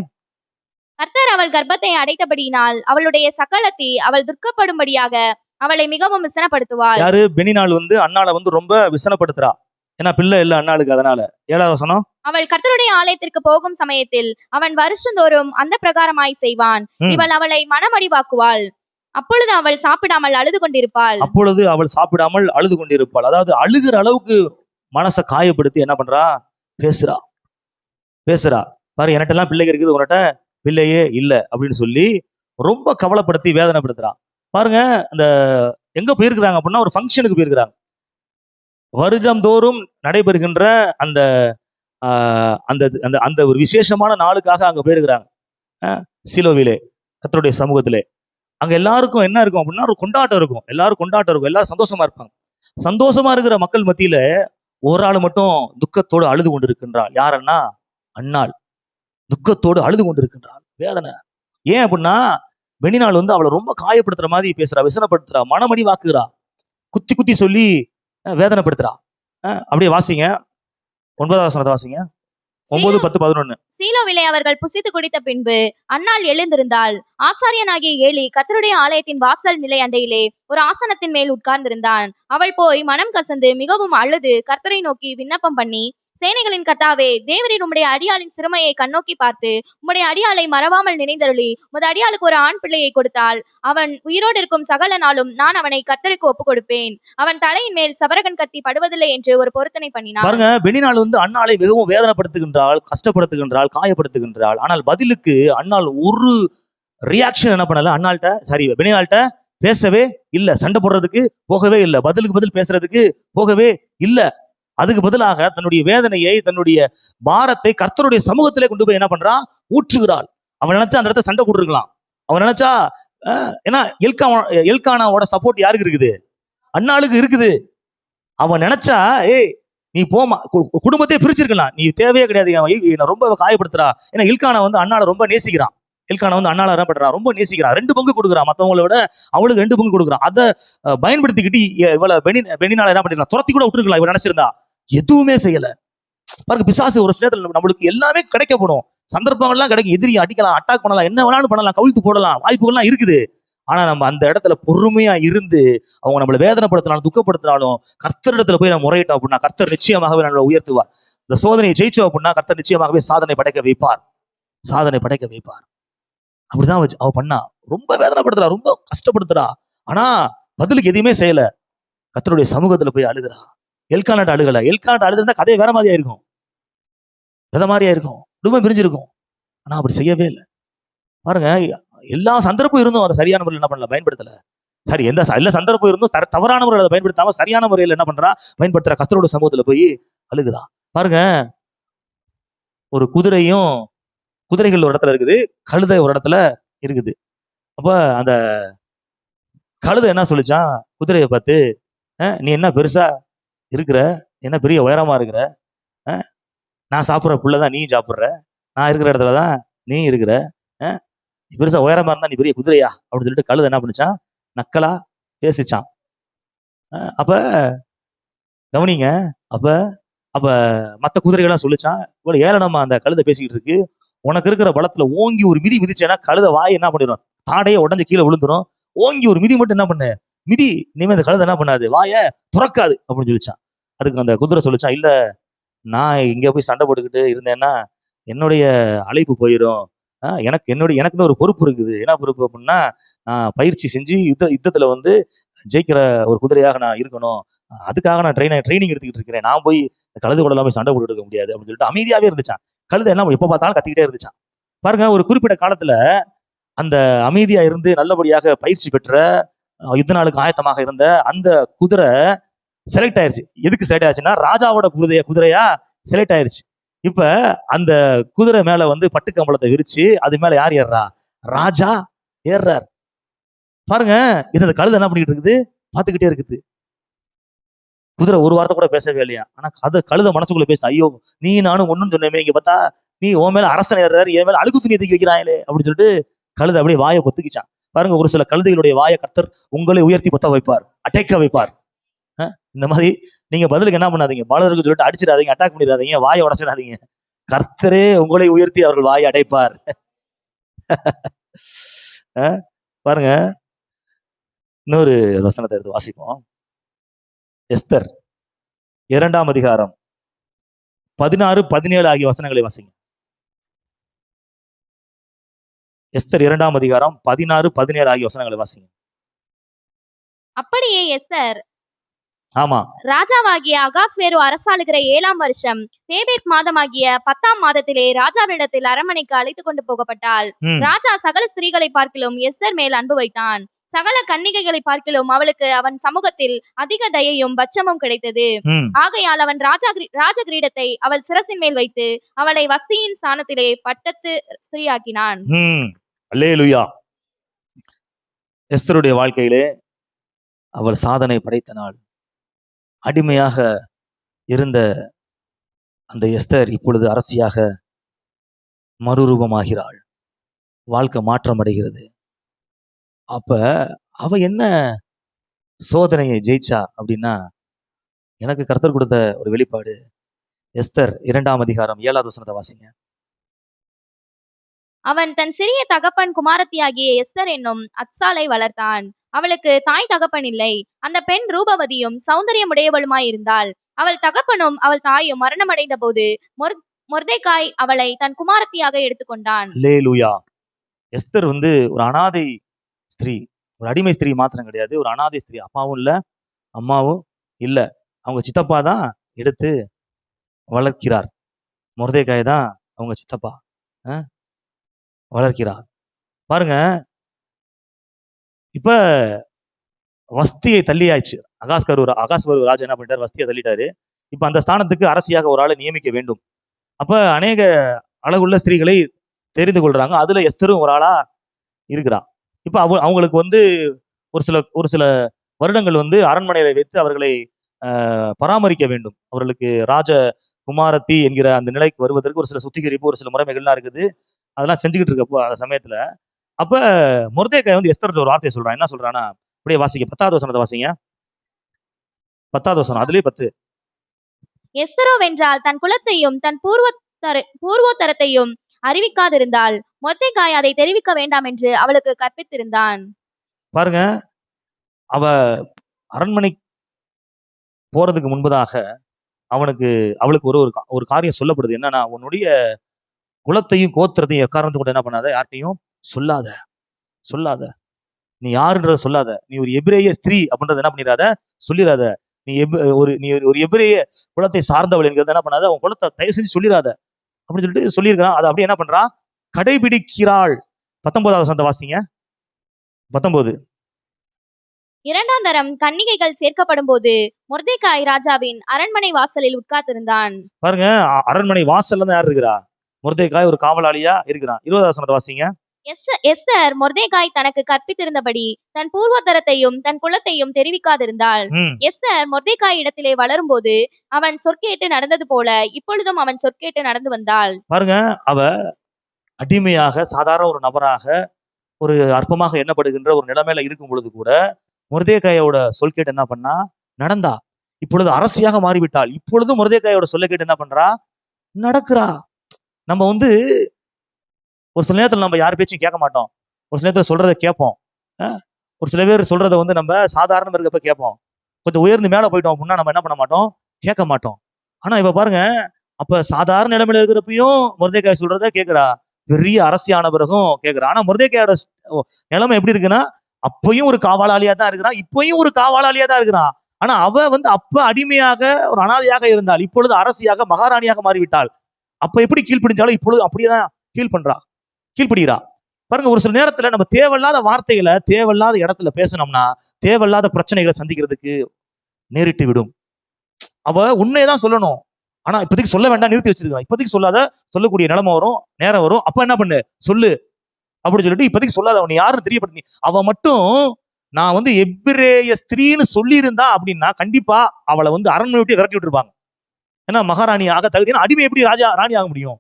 கர்த்தர் அவள் கர்ப்பத்தை அடைத்தபடியினால் அவளுடைய சகலத்தி அவள் துக்கப்படும்படியாக அவளை மிகவும் விசனப்படுத்துவாள். யாரு? பெனினாள் அன்னாளை ரொம்ப விசனப்படுத்துறா. ஏன்னா பிள்ளை இல்ல அன்னாளுக்கு. அதனால 7வது வசனம். அவள் கர்த்தருடைய ஆலயத்திற்கு போகும் சமயத்தில் அவன் வருஷந்தோறும் அந்த பிரகாரமாய் செய்வான். இவள் அவளை மனமடிவாக்குவாள். அப்பொழுது அவள் சாப்பிடாமல் அழுது கொண்டிருப்பாள். அதாவது அழுகிற அளவுக்கு மனசை காயப்படுத்தி என்ன பண்றா, பேசுறா. பாரு, என்கிட்ட எல்லாம் பிள்ளைங்க இருக்குது, உன்கிட்ட பிள்ளையே இல்ல அப்படின்னு சொல்லி ரொம்ப கவலைப்படுத்தி வேதனைப்படுத்துறா. பாருங்க, அந்த எங்க போயிருக்கிறாங்க அப்படின்னா, ஒரு ஃபங்க்ஷனுக்கு போயிருக்கிறாங்க. வருடந்தோறும் நடைபெறுகின்ற அந்த அந்த ஒரு விசேஷமான நாளுக்காக அங்க போயிருக்கிறாங்க. சீலோவிலே, கர்த்தருடைய சமூகத்திலே. அங்க எல்லாருக்கும் என்ன இருக்கும் அப்படின்னா, ஒரு கொண்டாட்டம் இருக்கும். எல்லாரும் சந்தோஷமா இருப்பாங்க. சந்தோஷமா இருக்கிற மக்கள் மத்தியில ஒரு ஆள் மட்டும் துக்கத்தோடு அழுது கொண்டிருக்கின்றாள். யாருன்னா, அன்னாள். துக்கத்தோடு அழுது கொண்டிருக்கின்றாள். வேதனை. ஏன் அப்படின்னா, பெனினாள் அவளை ரொம்ப காயப்படுத்துற மாதிரி பேசுறா, விசனப்படுத்துறா, மனமடி வாக்குறா, குத்தி குத்தி சொல்லி வேதனைப்படுத்துறா. அப்படியே வாசிங்க, 9வது வசனத்தை வாசிங்க. 9, 10, 11. சீலோவிலே அவர்கள் புசித்து குடித்த பின்பு அன்னாள் எழுந்திருந்தாள். ஆசாரியனாகிய ஏலி கர்த்தருடைய ஆலயத்தின் வாசல் நிலை அண்டையிலே ஒரு ஆசனத்தின் மேல் உட்கார்ந்திருந்தான். அவள் போய் மனம் கசந்து மிகவும் அழுது கர்த்தரை நோக்கி விண்ணப்பம் பண்ணி, சேனைகளின் கர்த்தாவே, தேவரீர் உம்முடைய அடியாளின் சிறுமையை கண்ணோக்கி பார்த்து உம்முடைய அடியாளை மறவாமல் நினைந்தருளி உமது அடியாளுக்கு ஒரு ஆண் பிள்ளையை கொடுத்தால் அவன் உயிரோடு இருக்கும் சகல நாளும் நான் அவனை கர்த்தருக்கு ஒப்புக் கொடுப்பேன். அவன் தலையின் மேல் சவரகன் கத்தி படுவதில்லை என்று ஒரு பொருத்தனை பண்ணினார். பாருங்க, பெனினாள் அன்னாளை மிகவும் வேதனைப்படுத்துகின்றாள், கஷ்டப்படுத்துகின்றாள், காயப்படுத்துகின்றாள். ஆனால் பதிலுக்கு அன்னாள் ஒரு ரியாக்ஷன் என்ன பண்ணல, பெனினாள்கிட்ட பேசவே இல்ல. சண்டை போடுறதுக்கு போகவே இல்லை, பதிலுக்கு பதில் பேசுறதுக்கு போகவே இல்லை. அதுக்கு பதிலாக தன்னுடைய வேதனையை, தன்னுடைய பாரத்தை கர்த்தருடைய சமூகத்திலே கொண்டு போய் என்ன பண்றான், ஊற்றுகிறாள். அவன் நினைச்சா அந்த இடத்த சண்டை போட்டுருக்கலாம். அவன் நினைச்சா, ஏன்னா எல்கானாவோட சப்போர்ட் யாருக்கு இருக்குது, அன்னாளுக்கு இருக்குது. அவன் நினைச்சா, நீ போமா, குடும்பத்தையே பிரிச்சிருக்கலாம், நீ தேவையே கிடையாது, ரொம்ப காயப்படுத்துறா. ஏன்னா எல்கானா அன்னாளை ரொம்ப நேசிக்கிறான். அன்னாளை என்ன பண்றான், ரொம்ப நேசிக்கிறான். 2 பங்கு கொடுக்குறான், மற்றவங்களை விட அவளுக்கு 2 பங்கு கொடுக்குறான். அதை பயன்படுத்திக்கிட்டு இவளை பெனினாளை என்ன பண்ணிருக்கலாம், துரத்தி கூட விட்டுருக்கலாம். இவன் நினைச்சிருந்தா எதுவுமே செய்யல. பாருங்க, பிசாசு ஒரு சில நேரத்துல நம்மளுக்கு எல்லாமே கிடைக்கப்படும், சந்தர்ப்பங்கள்லாம் கிடைக்கும். எதிரி அடிக்கலாம், அட்டாக் பண்ணலாம், என்ன வேணாலும் பண்ணலாம், கவிழ்த்து போடலாம், வாய்ப்புகள்லாம் இருக்குது. ஆனா நம்ம அந்த இடத்துல பொறுமையா இருந்து அவங்க நம்மளை வேதனைப்படுத்தினாலும் துக்கப்படுத்தினாலும் கர்த்தரிடத்துல போய் நம்ம முறையிட்டோம் அப்படின்னா கர்த்தர் நிச்சயமாகவே நம்மளை உயர்த்துவார். இந்த சோதனையை ஜெயிச்சோம் அப்படின்னா கர்த்தர் நிச்சயமாகவே சாதனை படைக்க வைப்பார். அப்படிதான் அவ பண்ணா. ரொம்ப வேதனைப்படுத்துறா, ரொம்ப கஷ்டப்படுத்துறா. ஆனா பதிலுக்கு எதுவுமே செய்யல. கர்த்தருடைய சமூகத்துல போய் அழுகிறா. எல்கானாட்ட அழுகல. எல்கானாட்ட அழுதுருந்தா கதையை வேற மாதிரியா இருக்கும், குடும்பம் பிரிஞ்சிருக்கும். ஆனா அப்படி செய்யவே இல்லை. பாருங்க, எல்லா சந்தர்ப்பம் இருந்தும் அதை சரியான முறையில் என்ன பண்ணல, பயன்படுத்தல. சரி, எல்லா சந்தர்ப்பம் இருந்தும் தவறான முறையில் அதை பயன்படுத்தாம சரியான முறையில் என்ன பண்றா, பயன்படுத்துற கர்த்தரோட சமூகத்துல போய் அழுகுறா. பாருங்க, ஒரு குதிரைகள் ஒரு இடத்துல இருக்குது, கழுதை ஒரு இடத்துல இருக்குது. அப்ப அந்த கழுதை என்ன சொல்லிச்சான் குதிரையை பார்த்து, நீ என்ன பெருசா இருக்கிற, என்ன பெரிய உயரமா இருக்கிற, நான் சாப்பிட்ற புள்ளதான் நீ சாப்பிட்ற, நான் இருக்கிற இடத்துலதான் நீ இருக்கிற, நீ பெருசா உயரமா இருந்தா நீ பெரிய குதிரையா அப்படின்னு சொல்லிட்டு கழுதை என்ன பண்ணிச்சான், நக்கலா பேசிச்சான். அப்ப கவனிங்க, அப்ப அப்ப மத்த குதிரைகள்லாம் சொல்லிச்சான், இவ்வளவு ஏளனமா அந்த கழுதை பேசிக்கிட்டு இருக்கு, உனக்கு இருக்கிற பலத்துல ஓங்கி ஒரு மிதி மிதிச்சேன்னா கழுதை வாய் என்ன பண்ணிடும், தாடையே உடஞ்சு கீழே விழுந்துரும், ஓங்கி ஒரு மிதி மட்டும் என்ன பண்ணு, மிதி, இனிமே அந்த கழுதை என்ன பண்ணாது, வாய துறக்காது அப்படின்னு சொல்லிச்சான். அதுக்கு அந்த குதிரை சொல்லிச்சான், இல்ல நான் இங்க போய் சண்டை போட்டுக்கிட்டு இருந்தேன்னா என்னுடைய அழைப்பு போயிடும், எனக்குன்னு ஒரு பொறுப்பு இருக்குது. என்ன பொறுப்பு அப்படின்னா, பயிற்சி செஞ்சு யுத்தத்துல வந்து ஜெயிக்கிற ஒரு குதிரையாக நான் இருக்கணும், அதுக்காக நான் ட்ரைனிங் எடுத்துக்கிட்டு இருக்கிறேன், நான் போய் கழுது கூட எல்லாம் போய் சண்டை போட்டு இருக்க முடியாது அப்படின்னு சொல்லிட்டு அமைதியாவே இருந்துச்சான். கழுதை என்ன எப்ப பார்த்தாலும் கத்திக்கிட்டே இருந்துச்சான். பாருங்க, ஒரு குறிப்பிட்ட காலத்துல அந்த அமைதியா இருந்து நல்லபடியாக பயிற்சி பெற்ற யுத்த நாளுக்கு ஆயத்தமாக இருந்த அந்த குதிரை செலக்ட் ஆயிருச்சு. எதுக்கு செலக்ட் ஆயிடுச்சுன்னா, ராஜாவோட குதிரையா செலக்ட் ஆயிருச்சு. இப்ப அந்த குதிரை மேல வந்து பட்டு கம்பளத்தை விரிச்சு அது மேல யார் ஏறுறா, ராஜா ஏறுறார். பாருங்க, இந்த கழுதை என்ன பண்ணிட்டு இருக்குது, பாத்துக்கிட்டே இருக்குது. குதிரை ஒரு வார்த்தை கூட பேசவே இல்லையா, ஆனா கழுதை மனசுக்குள்ள பேச, ஐயோ நீ நானும் ஒண்ணுன்னு சொன்னேமே, இங்க பார்த்தா நீ உன் மேல அரசன் ஏறாரு, என் மேல அழுகு துணியை தூக்கி வைக்கிறாங்களே அப்படின்னு சொல்லிட்டு கழுதை அப்படியே வாயை பொத்துக்கிச்சான். பாருங்க, ஒரு சில கழுதைகளுடைய வாயை கர்த்தர் உங்களை உயர்த்தி பொத்த வைப்பார், அடைக்க வைப்பார். இந்த மாதிரி நீங்க பதிலுக்கு என்ன பண்ணாதீங்க, பாலருக்கு சொல்லிட்டு அடிச்சிடாதீங்க, அட்டாக் பண்ணிடாதீங்க, வாயை உடச்சிடாதீங்க. கர்த்தரே உங்களை உயர்த்தி அவர்கள் வாயை அடைப்பார். பாருங்க, இன்னொரு வசனத்தை எடுத்து வாசிப்போம். எஸ்தர் 2ஆம் அதிகாரம் 16, 17 ஆகிய வசனங்களை வாசிங்க. எஸ்தர் 2ஆம் அதிகாரம் 16, 17 ஆகிய வசனங்களை வாசிங்க. அப்படியே எஸ்தர் ஆமா, ராஜாவாகிய அகாஸ்வேரு அரசாளுகிற 7ஆம் வருஷம் தேபேத் மாதமாகிய 10ஆம் மாதத்திலே ராஜாவினிடத்தில் அரண்மனைக்கு அழைத்து கொண்டு போகப்பட்டாள். ராஜா சகல ஸ்திரீகளை பார்க்கிலும் எஸ்தர் மேல் அன்பு வைத்தான். சகல கன்னிகைகளை பார்க்கிலும் அவளுக்கு அவன் சமூகத்தில் அதிக தயையும் பட்சமும் கிடைத்தது. ஆகையால் அவன் ராஜ கிரீடத்தை அவள் சிரசின் மேல் வைத்து அவளை வஸ்தியின் ஸ்தானத்திலே பட்டத்து ஸ்திரீயாக்கினான். அல்லேலூயா. எஸ்தருடைய வாழ்க்கையிலே அவள் சாதனை படைத்த நாள். அடிமையாக இருந்த அந்த எஸ்தர் இப்பொழுது அரசியாக மறுரூபமாகிறாள். வாழ்க்கை மாற்றம் அடைகிறது. அப்ப அவ என்ன சோதனையை ஜெயிச்சா அப்படின்னா, எனக்கு கர்த்தர் கொடுத்த ஒரு வெளிப்பாடு. எஸ்தர் 2ஆம் அதிகாரம் 7வது வசனத்தை வாசிங்க. அவன் தன் சிறிய தகப்பன் குமாரத்தியாகிய எஸ்தர் என்னும் அத்சாலை வளர்த்தான். அவளுக்கு தாய் தகப்பன் இல்லை. அந்த பெண் ரூபவதியும் சௌந்தரியமுடையவளுமாய் இருந்தாள். அவள் தகப்பனும் அவள் தாயும் மரணமடைந்த போது மொர்தெகாய் அவளை தன் குமாரத்தியாக எடுத்துக்கொண்டான். அல்லேலூயா. எஸ்தர் வந்து ஒரு அனாதை ஸ்திரீ, ஒரு அடிமை ஸ்திரீ மாத்திரம் கிடையாது, ஒரு அனாதை ஸ்திரீ. அப்பாவும் இல்ல, அம்மாவும் இல்ல. அவங்க சித்தப்பா தான் எடுத்து வளர்க்கிறார். மொர்தெகாய் தான் அவங்க சித்தப்பா வளர்க்கிறார். பாருங்க, இப்ப வஸ்தியை தள்ளியாச்சு. அகாஸ்வரு ராஜா என்ன பண்ணிட்டாரு, வஸ்தியை தள்ளிட்டாரு. இப்ப அந்த ஸ்தானத்துக்கு அரசியாக ஒரு ஆளை நியமிக்க வேண்டும். அப்ப அநேக அழகுள்ள ஸ்திரீகளை தெரிந்து கொள்றாங்க. அதுல எஸ்தரும் ஒரு ஆளா இருக்கிறா. இப்ப அவங்களுக்கு வந்து ஒரு சில வருடங்கள் வந்து அரண்மனையில வைத்து அவர்களை பராமரிக்க வேண்டும். அவர்களுக்கு ராஜ குமாரத்தி என்கிற அந்த நிலைக்கு வருவதற்கு ஒரு சில சுத்திகரிப்பு, ஒரு சில முறைமைகள்லாம் இருக்குது. அதெல்லாம் செஞ்சுக்கிட்டு இருக்கப்போ அந்த சமயத்துல அப்ப மொர்தெகாய் வந்து எஸ்தர் ஒரு வார்த்தையை சொல்றான். என்ன சொல்றான்னா, அப்படியே வாசிங்க, 10வது வசனத்தை வாசிங்க. 10வது வசனம், அதுலயே 10. எஸ்தரோ வென்றால் தன் குலத்தையும் தன் பூர்வோத்தரத்தையும் அறிவிக்காதிருந்தால் மொர்தெகாய் அதை தெரிவிக்க வேண்டாம் என்று அவளுக்கு கற்பித்திருந்தான். பாருங்க, அவ அரண்மனை போறதுக்கு முன்பதாக அவளுக்கு ஒரு காரியம் சொல்லப்படுது. என்னன்னா, உன்னுடைய குலத்தையும் கோத்திரத்தையும் எக்காரணத்தை கூட என்ன பண்ணாத, யார்கிட்டையும் சொல்லாத, நீ யாருன்றத சொல்லாத, நீ ஒரு எபிரேய ஸ்திரீ அப்படின்றத என்ன பண்ணிடாத, சொல்லிடாத, நீ ஒரு எபிரேய குலத்தை சார்ந்தவள் என்கிறத என்ன பண்ணாத, அவன் குலத்தை தயவு செஞ்சு சொல்லிடாத அப்படின்னு சொல்லிட்டு சொல்லியிருக்கிறான். அதை அப்படியே என்ன பண்றான், கடைபிடிக்கிறாள். 19வது வசனத்தை வாசிங்க. 19. இரண்டாம் தரம் கன்னிகைகள் சேர்க்கப்படும் போது மொர்தெகாய் ராஜாவின் அரண்மனை வாசலில் உட்கார்ந்திருந்தான். பாருங்க, அரண்மனை வாசல்ல தான் யார் இருக்கிறா? மொர்தெகாய் ஒரு காவலாளியா இருக்கிறான். 20வது வசனத்தை வாசிங்க. எஸ்தர் மொர்தெகாய் தனக்கு கற்பித்திருந்தபடி தன் பூர்வதரத்தையும் தன் குலத்தையும் தெரிவிக்காதிருந்தாள். எஸ்தர் மொர்தெகாய் இடத்திலே வளரும்போது அவன் சொற்கேட்டு நடந்தது போல இப்பொழுதும் அவன் சொற்கேட்டு நடந்து வந்தாள். பாருங்க, அவ அடிமையாக சாதாரண ஒரு நபராக ஒரு அற்பமாக எண்ணப்படுகின்ற ஒரு நிலைமையில இருக்கும் பொழுது கூட மொர்தெகாயோட சொல் கேட்டு என்ன பண்ணா? நடந்தா. இப்பொழுது அரசியாக மாறிவிட்டாள். இப்பொழுதும் மொர்தெகாயோட சொல்ல கேட்டு என்ன பண்றா? நடக்கிறா. நம்ம வந்து ஒரு சில நேரத்துல நம்ம யார் பேச்சும் கேட்க மாட்டோம். ஒரு சில நேரத்துல சொல்றதை கேட்போம். ஒரு சில பேர் சொல்றதை வந்து நம்ம சாதாரண இருக்கப்ப கேட்போம். கொஞ்சம் உயர்ந்து மேல போயிட்டோம் அப்படின்னா நம்ம என்ன பண்ண மாட்டோம்? கேட்க மாட்டோம். ஆனா இப்ப பாருங்க, அப்ப சாதாரண நிலைமையில இருக்கிறப்பையும் மொர்தெகாய் சொல்றத கேட்கிறா. பெரிய அரசியான பிறகும் கேட்கிறா. ஆனா மொர்தெகாயோட நிலைமை எப்படி இருக்குன்னா, அப்பயும் ஒரு காவலாளியா தான் இருக்கிறான், இப்பயும் ஒரு காவலாளியா தான் இருக்கிறான். ஆனா அவ வந்து அப்ப அடிமையாக ஒரு அனாதையாக இருந்தாள். இப்பொழுது அரசியாக மகாராணியாக மாறிவிட்டாள். அப்ப எப்படி கீழ்ப்படிஞ்சாலும் இப்பொழுது அப்படியேதான் கீழ்ப்படுகிறா. பாருங்க, ஒரு சில நேரத்துல நம்ம தேவையில்லாத வார்த்தைகளை தேவையில்லாத இடத்துல பேசணும்னா தேவையில்லாத பிரச்சனைகளை சந்திக்கிறதுக்கு நேரிட்டு விடும். அவ உண்மையதான் சொல்லணும். ஆனா இப்போதைக்கு சொல்ல வேண்டாம், நிறுத்தி வச்சிருக்கான். இப்போதைக்கு சொல்லாத, சொல்லக்கூடிய நிலைமை வரும், நேரம் வரும். அப்ப என்ன பண்ணு? சொல்லு அப்படின்னு சொல்லிட்டு இப்போதைக்கு சொல்லாத, அவன் யாருன்னு தெரியப்படுத்தி. அவ மட்டும் நான் வந்து எபிரேய ஸ்திரீன்னு சொல்லி இருந்தா அப்படின்னா கண்டிப்பா அவளை வந்து அரண்மனை விட்டு விரட்டி விட்டுருப்பாங்க. ஏன்னா மகாராணி ஆக தகுதி, அடிமை எப்படி ராணி ஆக முடியும்?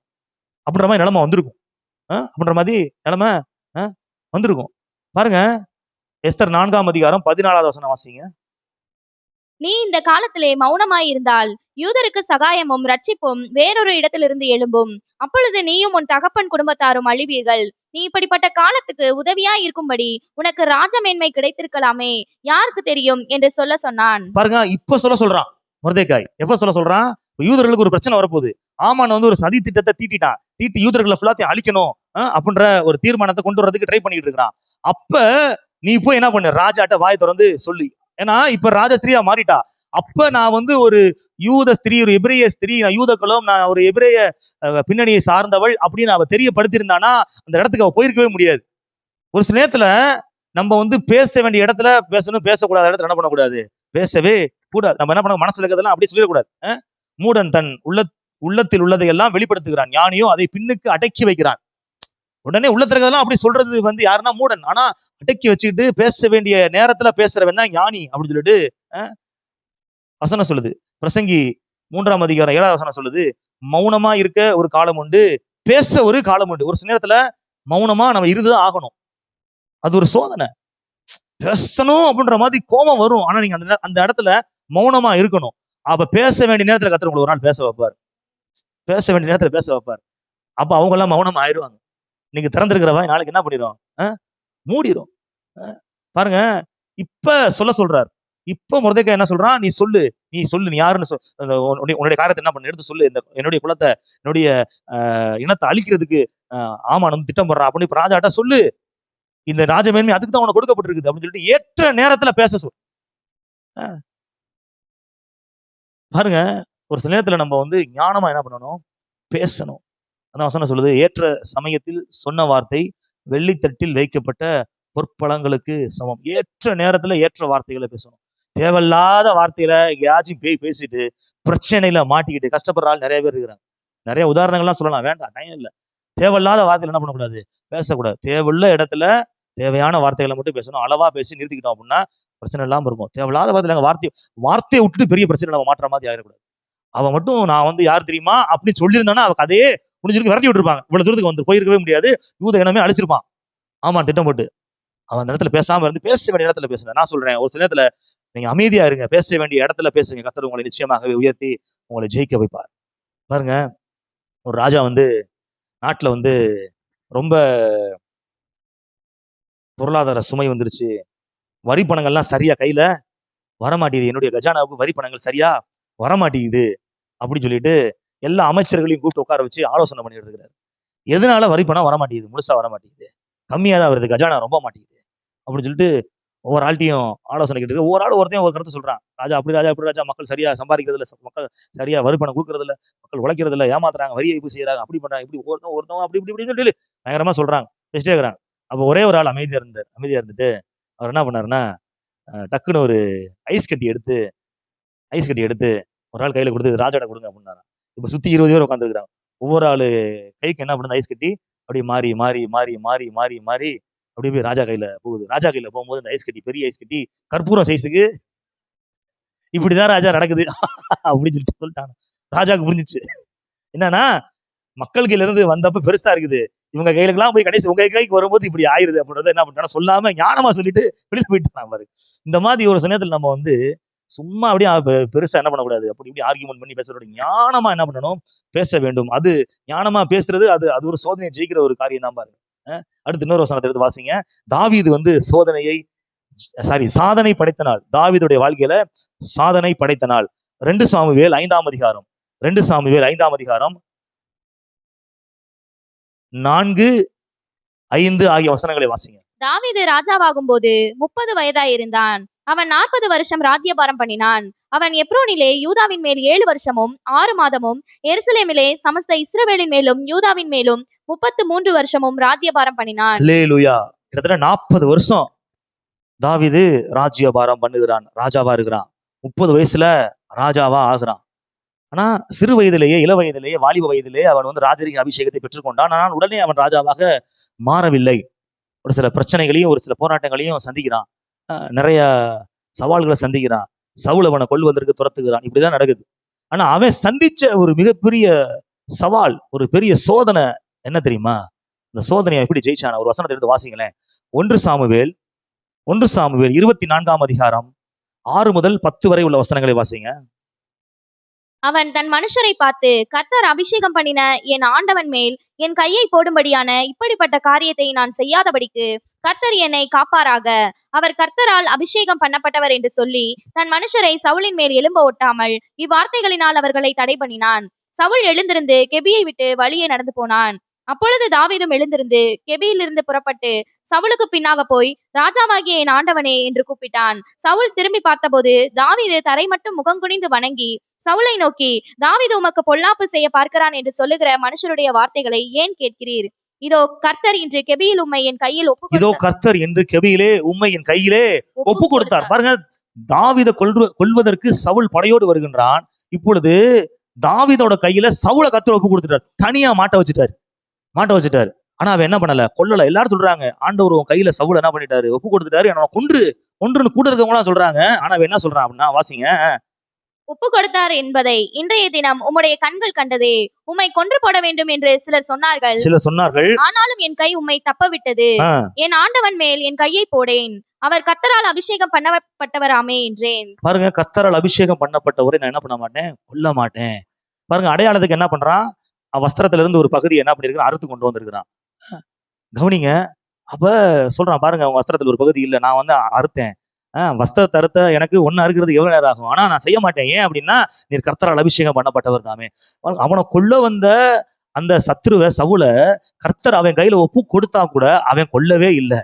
அப்படின்ற மாதிரி நிலைமை வந்திருக்கும். அப்படின்ற மாதிரி நிலைமை வந்திருக்கும். பாருங்க, எஸ்தர் 4ஆம் அதிகாரம் 14வது வசனம் வாசிங்க. நீ இந்த காலத்திலே மௌனமாய் இருந்தால் யூதருக்கு சகாயமும் ரட்சிப்பும் வேறொரு இடத்திலிருந்து எழும்பும். அப்பொழுது நீயும் உன் தகப்பன் குடும்பத்தாரும் அழிவீர்கள். நீ இப்படிப்பட்ட காலத்துக்கு உதவியாய் இருக்கும்படி உனக்கு ராஜமேன்மை கிடைத்திருக்கலாமே, யாருக்கு தெரியும் என்று சொல்ல சொன்னான். பாருங்க, இப்ப சொல்றான் மொர்தெகாய். எப்ப சொல்றான்? யூதர்களுக்கு ஒரு பிரச்சனை வரப்போகுது. ஆமான் வந்து ஒரு சதி திட்டத்தை தீட்டி யூதர்களை ஃபுல்லாத்தையும் அழிக்கணும் அப்படின்ற ஒரு தீர்மானத்தை கொண்டு வரதுக்கு ட்ரை பண்ணிட்டு இருக்கிறான். அப்ப நீ போய் என்ன பண்ணு? ராஜாட்ட வாய் திறந்து சொல்லி. ஏன்னா இப்ப ராஜஸ்திரியா மாறிட்டா. அப்ப நான் வந்து ஒரு யூத ஸ்திரீ, ஒரு எபிரேய ஸ்திரீ, நான் யூத குலம், நான் ஒரு எபிரேய பின்னணியை சார்ந்தவள் அப்படின்னு அவ தெரியப்படுத்திருந்தானா அந்த இடத்துக்கு அவ போயிருக்கவே முடியாது. ஒரு சில நேரத்துல நம்ம வந்து பேச வேண்டிய இடத்துல பேசணும், பேசக்கூடாத இடத்துல என்ன பண்ணக்கூடாது? பேசவே கூடாது. நம்ம என்ன பண்ண, மனசுல இருக்கிறதெல்லாம் அப்படியே சொல்லிடக்கூடாது. மூடன் தன் உள்ளத்தில் உள்ளதை எல்லாம் வெளிப்படுத்துகிறான், ஞானியோ அதை பின்னுக்கு அடக்கி வைக்கிறான். உடனே உள்ளத்திற்கெல்லாம் அப்படி சொல்றது வந்து யாருன்னா மூடன். ஆனா அடக்கி வச்சுக்கிட்டு பேச வேண்டிய நேரத்துல பேசுறவன் தான் ஞானி அப்படின்னு சொல்லிட்டு வசனம் சொல்லுது. பிரசங்கி 3ஆம் அதிகாரம் 7வது வசனம் சொல்லுது, மௌனமா இருக்க ஒரு காலம் உண்டு, பேச ஒரு காலம் உண்டு. ஒரு சில நேரத்துல மௌனமா நம்ம இருந்துதான் ஆகணும். அது ஒரு சோதனை. பேசணும் அப்படின்ற மாதிரி கோபம் வரும். ஆனா நீங்க அந்த இடத்துல மௌனமா இருக்கணும். அப்ப பேச வேண்டிய நேரத்துல கர்த்தர் உங்களை ஒரு நாள் பேச வைப்பார். பேச வேண்டிய நேரத்துல பேச வைப்பார். அப்ப அவங்க எல்லாம் மௌனமா ஆயிடுவாங்க. நீங்க திறந்திருக்கிறவ நாளைக்கு என்ன பண்ணிடும்? மூடிடும். பாருங்க, இப்ப சொல்றார். இப்ப மொர்தெகாய் என்ன சொல்றான்? நீ சொல்லு, நீ யாருன்னு உன்னுடைய காரியத்தை என்ன பண்ண எடுத்து சொல்லு. என்னுடைய குலத்தை, என்னுடைய இனத்தை அழிக்கிறதுக்கு ஆமான் வந்து திட்டம் போடுறான் அப்படின்னு இப்ப ராஜாட்ட சொல்லு. இந்த ராஜமேன்மை அதுக்கு தான் உனக்கு கொடுக்கப்பட்டிருக்குது அப்படின்னு சொல்லிட்டு ஏற்ற நேரத்துல பேச சொல். பாருங்க, ஒரு சில நேரத்துல நம்ம வந்து ஞானமா என்ன பண்ணணும்? பேசணும். அதான் வசனம் சொல்லுது, ஏற்ற சமயத்தில் சொன்ன வார்த்தை வெள்ளித்தட்டில் வைக்கப்பட்ட பொற்பழங்களுக்கு சமம். ஏற்ற நேரத்துல ஏற்ற வார்த்தைகளை பேசணும். தேவையில்லாத வார்த்தையில எங்கேயாச்சும் பேசிட்டு பிரச்சனையில மாட்டிக்கிட்டு கஷ்டப்படுற ஆள் நிறைய பேர் இருக்கிறாங்க. நிறைய உதாரணங்கள்லாம் சொல்லலாம், வேண்டாம், டைம் இல்லை. தேவையில்லாத வார்த்தையில என்ன பண்ணக்கூடாது? பேசக்கூடாது. தேவையுள்ள இடத்துல தேவையான வார்த்தைகளை மட்டும் பேசணும். அளவா பேசி நிறுத்திக்கிட்டோம் அப்படின்னா பிரச்சனை இல்லாம இருக்கும். தேவையில்லாத வார்த்தையில வார்த்தையை விட்டுட்டு பெரிய பிரச்சனை நம்ம மாற்ற மாதிரி ஆகிடக்கூடாது. அவன் மட்டும் நான் வந்து யார் தெரியுமா அப்படின்னு சொல்லியிருந்தானா அவ கதையே முடிஞ்சிருக்கு, விரட்டி விட்டுருப்பாங்க. இவ்வளவு தூரத்துக்கு வந்து போயிருக்கவே முடியாது, யூத இனமே அழிச்சிருப்பான். ஆமா, திட்டம் போட்டு. அவன் அந்த இடத்துல பேசாம இருந்து பேச வேண்டிய இடத்துல பேசுங்க. நான் சொல்றேன், ஒரு சில நேரத்துல நீங்க அமைதியா இருங்க, பேச வேண்டிய இடத்துல பேசுங்க. கர்த்தர் உங்களை நிச்சயமாகவே உயர்த்தி உங்களை ஜெயிக்க வைப்பார். பாருங்க, ஒரு ராஜா வந்து நாட்டுல வந்து ரொம்ப பொருளாதார சுமை வந்துருச்சு, வரி பணங்கள்லாம் சரியா கையில வரமாட்டேங்குது, என்னுடைய கஜானாவுக்கு வரி பணங்கள் சரியா வரமாட்டேங்குது அப்படின்னு சொல்லிட்டு எல்லா அமைச்சர்களையும் கூப்பிட்டு உட்கார வச்சு ஆலோசனை பண்ணிட்டு இருக்கிறாரு. எதனால வரி பணம் வரமாட்டேங்குது? முழுசா வரமாட்டேங்குது, கம்மியா தான் வருது, கஜானா ரொம்ப மாட்டேங்குது அப்படின்னு சொல்லிட்டு ஒவ்வொரு ஆள்கிட்டையும் ஆலோசனை கேட்டு ஒவ்வொரு ஆள் ஒருத்தையும் ஒரு கருத்து சொல்றான். ராஜா அப்படி, ராஜா அப்படி, ராஜா மக்கள் சரியா சம்பாதிக்கிறது இல்ல, மக்கள் சரியா வரி பணம் கொடுக்கறது இல்ல, மக்கள் உழைக்கிறது இல்ல, ஏமாத்துறாங்க, வரி ஏய்ப்பு செய்யறாங்க, அப்படி பண்றாங்க, இப்படி ஒருத்தவங்க அப்படி இப்படி இப்படின்னு சொல்லி பயங்கரமா சொல்றாங்க, பேசிட்டே இருக்கிறாங்க. அப்ப ஒரே ஒரு ஆள் அமைதியா இருந்துட்டு அவர் என்ன பண்ணாருன்னா, டக்குன்னு ஒரு ஐஸ் கட்டி எடுத்து ஒரு ஆள் கையில கொடுத்து ராஜாட கொடுங்க அப்படின்னாராம். இப்ப சுத்தி 20 பேர் உட்காந்துருக்காங்க. ஒவ்வொரு ஆளு கைக்கு என்ன பண்ணுது, ஐஸ் கட்டி அப்படியே மாறி மாறி மாறி மாறி மாறி மாறி அப்படியே போய் ராஜா கையில போகுது. ராஜா கையில போகும்போது இந்த ஐஸ் கட்டி, பெரிய ஐஸ் கட்டி கற்பூரம் சைஸுக்கு, இப்படிதான் ராஜா நடக்குது அப்படின்னு சொல்லிட்டாங்க. ராஜாவுக்கு புரிஞ்சிச்சு என்னன்னா, மக்கள் கையில இருந்து வந்தப்ப பெருசா இருக்குது, இவங்க கையிலுக்கெல்லாம் போய் கடைசி உங்க கைக்கு வரும்போது இப்படி ஆயிருது அப்படின்றத என்ன பண்றாங்க, சொல்லாம ஞானமா சொல்லிட்டு வெளியில போயிட்டு பாரு. இந்த மாதிரி ஒரு சமயத்துல நம்ம வந்து சும்மா அப்படியே பெருசா என்ன பண்ணக்கூடாது, அப்படி இப்படி ஆர்கியூமெண்ட் பண்ணி பேசுறோட ஞானமா என்ன பண்ணணும், பேச வேண்டும். அது ஞானமா பேசுறது, அது அது ஒரு சோதனையை ஜெயிக்கிற ஒரு காரியம் தான் பாருங்க. அடுத்து இன்னொரு வசனத்தை எடுத்து வாசிங்க. தாவீது வந்து சாதனை படைத்த நாள். தாவீதுடைய வாழ்க்கையில சாதனை படைத்த நாள். 2 சாமுவேல் 5ஆம் அதிகாரம் 2 சாமுவேல் 5ஆம் அதிகாரம் 4, 5 ஆகிய வசனங்களை வாசிங்க. தாவீது ராஜாவாகும் போது 30 வயதாய் இருந்தான். அவன் 40 வருஷம் ராஜ்யபாரம் பண்ணினான். அவன் எப்ரோனிலே யூதாவின் மேல் 7 வருஷமும் 6 மாதமும், எருசலேமிலே சமஸ்த இஸ்ரவேலின் மேலும் யூதாவின் மேலும் 33 வருஷமும் ராஜ்யபாரம் பண்ணினான். அல்லேலூயா. கிட்டத்தட்ட 40 வருஷம் தாவீது ராஜ்யபாரம் பண்ணுகிறான், ராஜாவா இருக்கிறான். 30 வயசுல ராஜாவா ஆகுறான். ஆனா சிறு வயதிலேயே, இள வயதிலேயே, வாலிப வயதிலேயே அவன் வந்து ராஜரீக அபிஷேகத்தை பெற்றுக்கொண்டான். ஆனால் உடனே அவன் ராஜாவாக மாறவில்லை. ஒரு சில பிரச்சனைகளையும் ஒரு சில போராட்டங்களையும் சந்திக்கிறான். நிறைய சவால்களை சந்திக்கிறான். சவுல் அவனை கொல்வதற்கு துரத்துகிறான். இப்படிதான் நடக்குது. ஆனா அவன் சந்திச்ச ஒரு மிகப்பெரிய சவால், ஒரு பெரிய சோதனை என்ன தெரியுமா? இந்த சோதனையை எப்படி ஜெயிச்சான ஒரு வசனத்தை எடுத்து வாசிங்களேன். 1 சாமுவேல் 24ஆம் அதிகாரம் 6 முதல் 10 வரை உள்ள வசனங்களை வாசிங்க. அவன் தன் மனுஷரை பார்த்து, கர்த்தர் அபிஷேகம் பண்ணின என் ஆண்டவன் மேல் என் கையை போடும்படியான இப்படிப்பட்ட காரியத்தை நான் செய்யாதபடிக்கு கர்த்தர் என்னை காப்பாராக. அவர் கர்த்தரால் அபிஷேகம் பண்ணப்பட்டவர் என்று சொல்லி தன் மனுஷரை சவுலின் மேல் எழும்ப ஒட்டாமல் இவ்வார்த்தைகளினால் அவர்களை தடை பண்ணினான். சவுல் எழுந்திருந்து கெபியை விட்டு வழியே நடந்து போனான். அப்பொழுது தாவீதும் எழுந்திருந்து கெபியிலிருந்து புறப்பட்டு சவுலுக்கு பின்னாக போய், ராஜாவாகிய என் ஆண்டவனே என்று கூப்பிட்டான். சவுல் திரும்பி பார்த்தபோது தாவீது தரை மட்டும் முகங்குனிந்து வணங்கி சவுலை நோக்கி, தாவீது உமக்கு பொல்லாப்பு செய்ய பார்க்கிறான் என்று சொல்லுகிற மனுஷருடைய வார்த்தைகளை ஏன் கேட்கிறீர்? இதோ கர்த்தர் இன்று கெபியில் உம்மை என் கையில் ஒப்பு கொடுத்தார். பாருங்க, தாவீதை கொல்வதற்கு சவுல் படையோடு வருகின்றான். இப்பொழுது தாவீதோட கையில சவுலை கர்த்தர் ஒப்பு கொடுத்துட்டார். தனியா மாட்ட வச்சுட்டாரு. ஆனா அவன் என்ன பண்ணல, கொல்லல. எல்லாரும் சொல்றாங்க, ஆண்டவர் உன் கையில சவுல் என்ன பண்ணிட்டாரு, ஒப்பு கொடுத்துட்டாரு, என்ன கொன்றுன்னு கூட இருக்கவங்க சொல்றாங்க. ஆனா அவன் என்ன சொல்றான் அப்படின்னா, வாசிங்க. ஒப்பு கொடுத்தார் என்பதை இன்றைய தினம் உம்முடைய கண்கள் கண்டதே. உம்மை கொன்று போட வேண்டும் என்று சிலர் சொன்னார்கள். ஆனாலும் என் கை உம்மை தப்பவிட்டது. என் ஆண்டவன் மேல் என் கையை போடேன். அவர் கர்த்தரால் அபிஷேகம் பண்ணப்பட்டவராமே என்றேன். பாருங்க, கர்த்தரால் அபிஷேகம் பண்ணப்பட்டவரை நான் என்ன பண்ண மாட்டேன், கொல்ல மாட்டேன். பாருங்க, அடையாளத்துக்கு என்ன பண்றான், வஸ்திரத்துல இருந்து ஒரு பகுதி என்ன பண்ணிருக்கான், அறுத்து கொண்டு வந்திருக்கிறான். கவனிங்க. அப்ப சொல்றான், பாருங்க, உங்க வஸ்திரத்துல ஒரு பகுதி இல்ல, நான் வந்து அறுத்தேன். வஸ்திரத்தை அறுத்த எனக்கு ஒன்னு அறுக்கிறது எவ்வளவு நேரம் ஆகும், ஆனா நான் செய்ய மாட்டேன். ஏன் அப்படின்னா, நீர் கர்த்தரால் அபிஷேகம் பண்ணப்பட்டவர் தாமே. அவனை கொல்ல வந்த அந்த சத்ருவ சவுல கர்த்தர் அவன் கையில ஒப்பு கொடுத்தா கூட அவன் கொல்லவே இல்லை.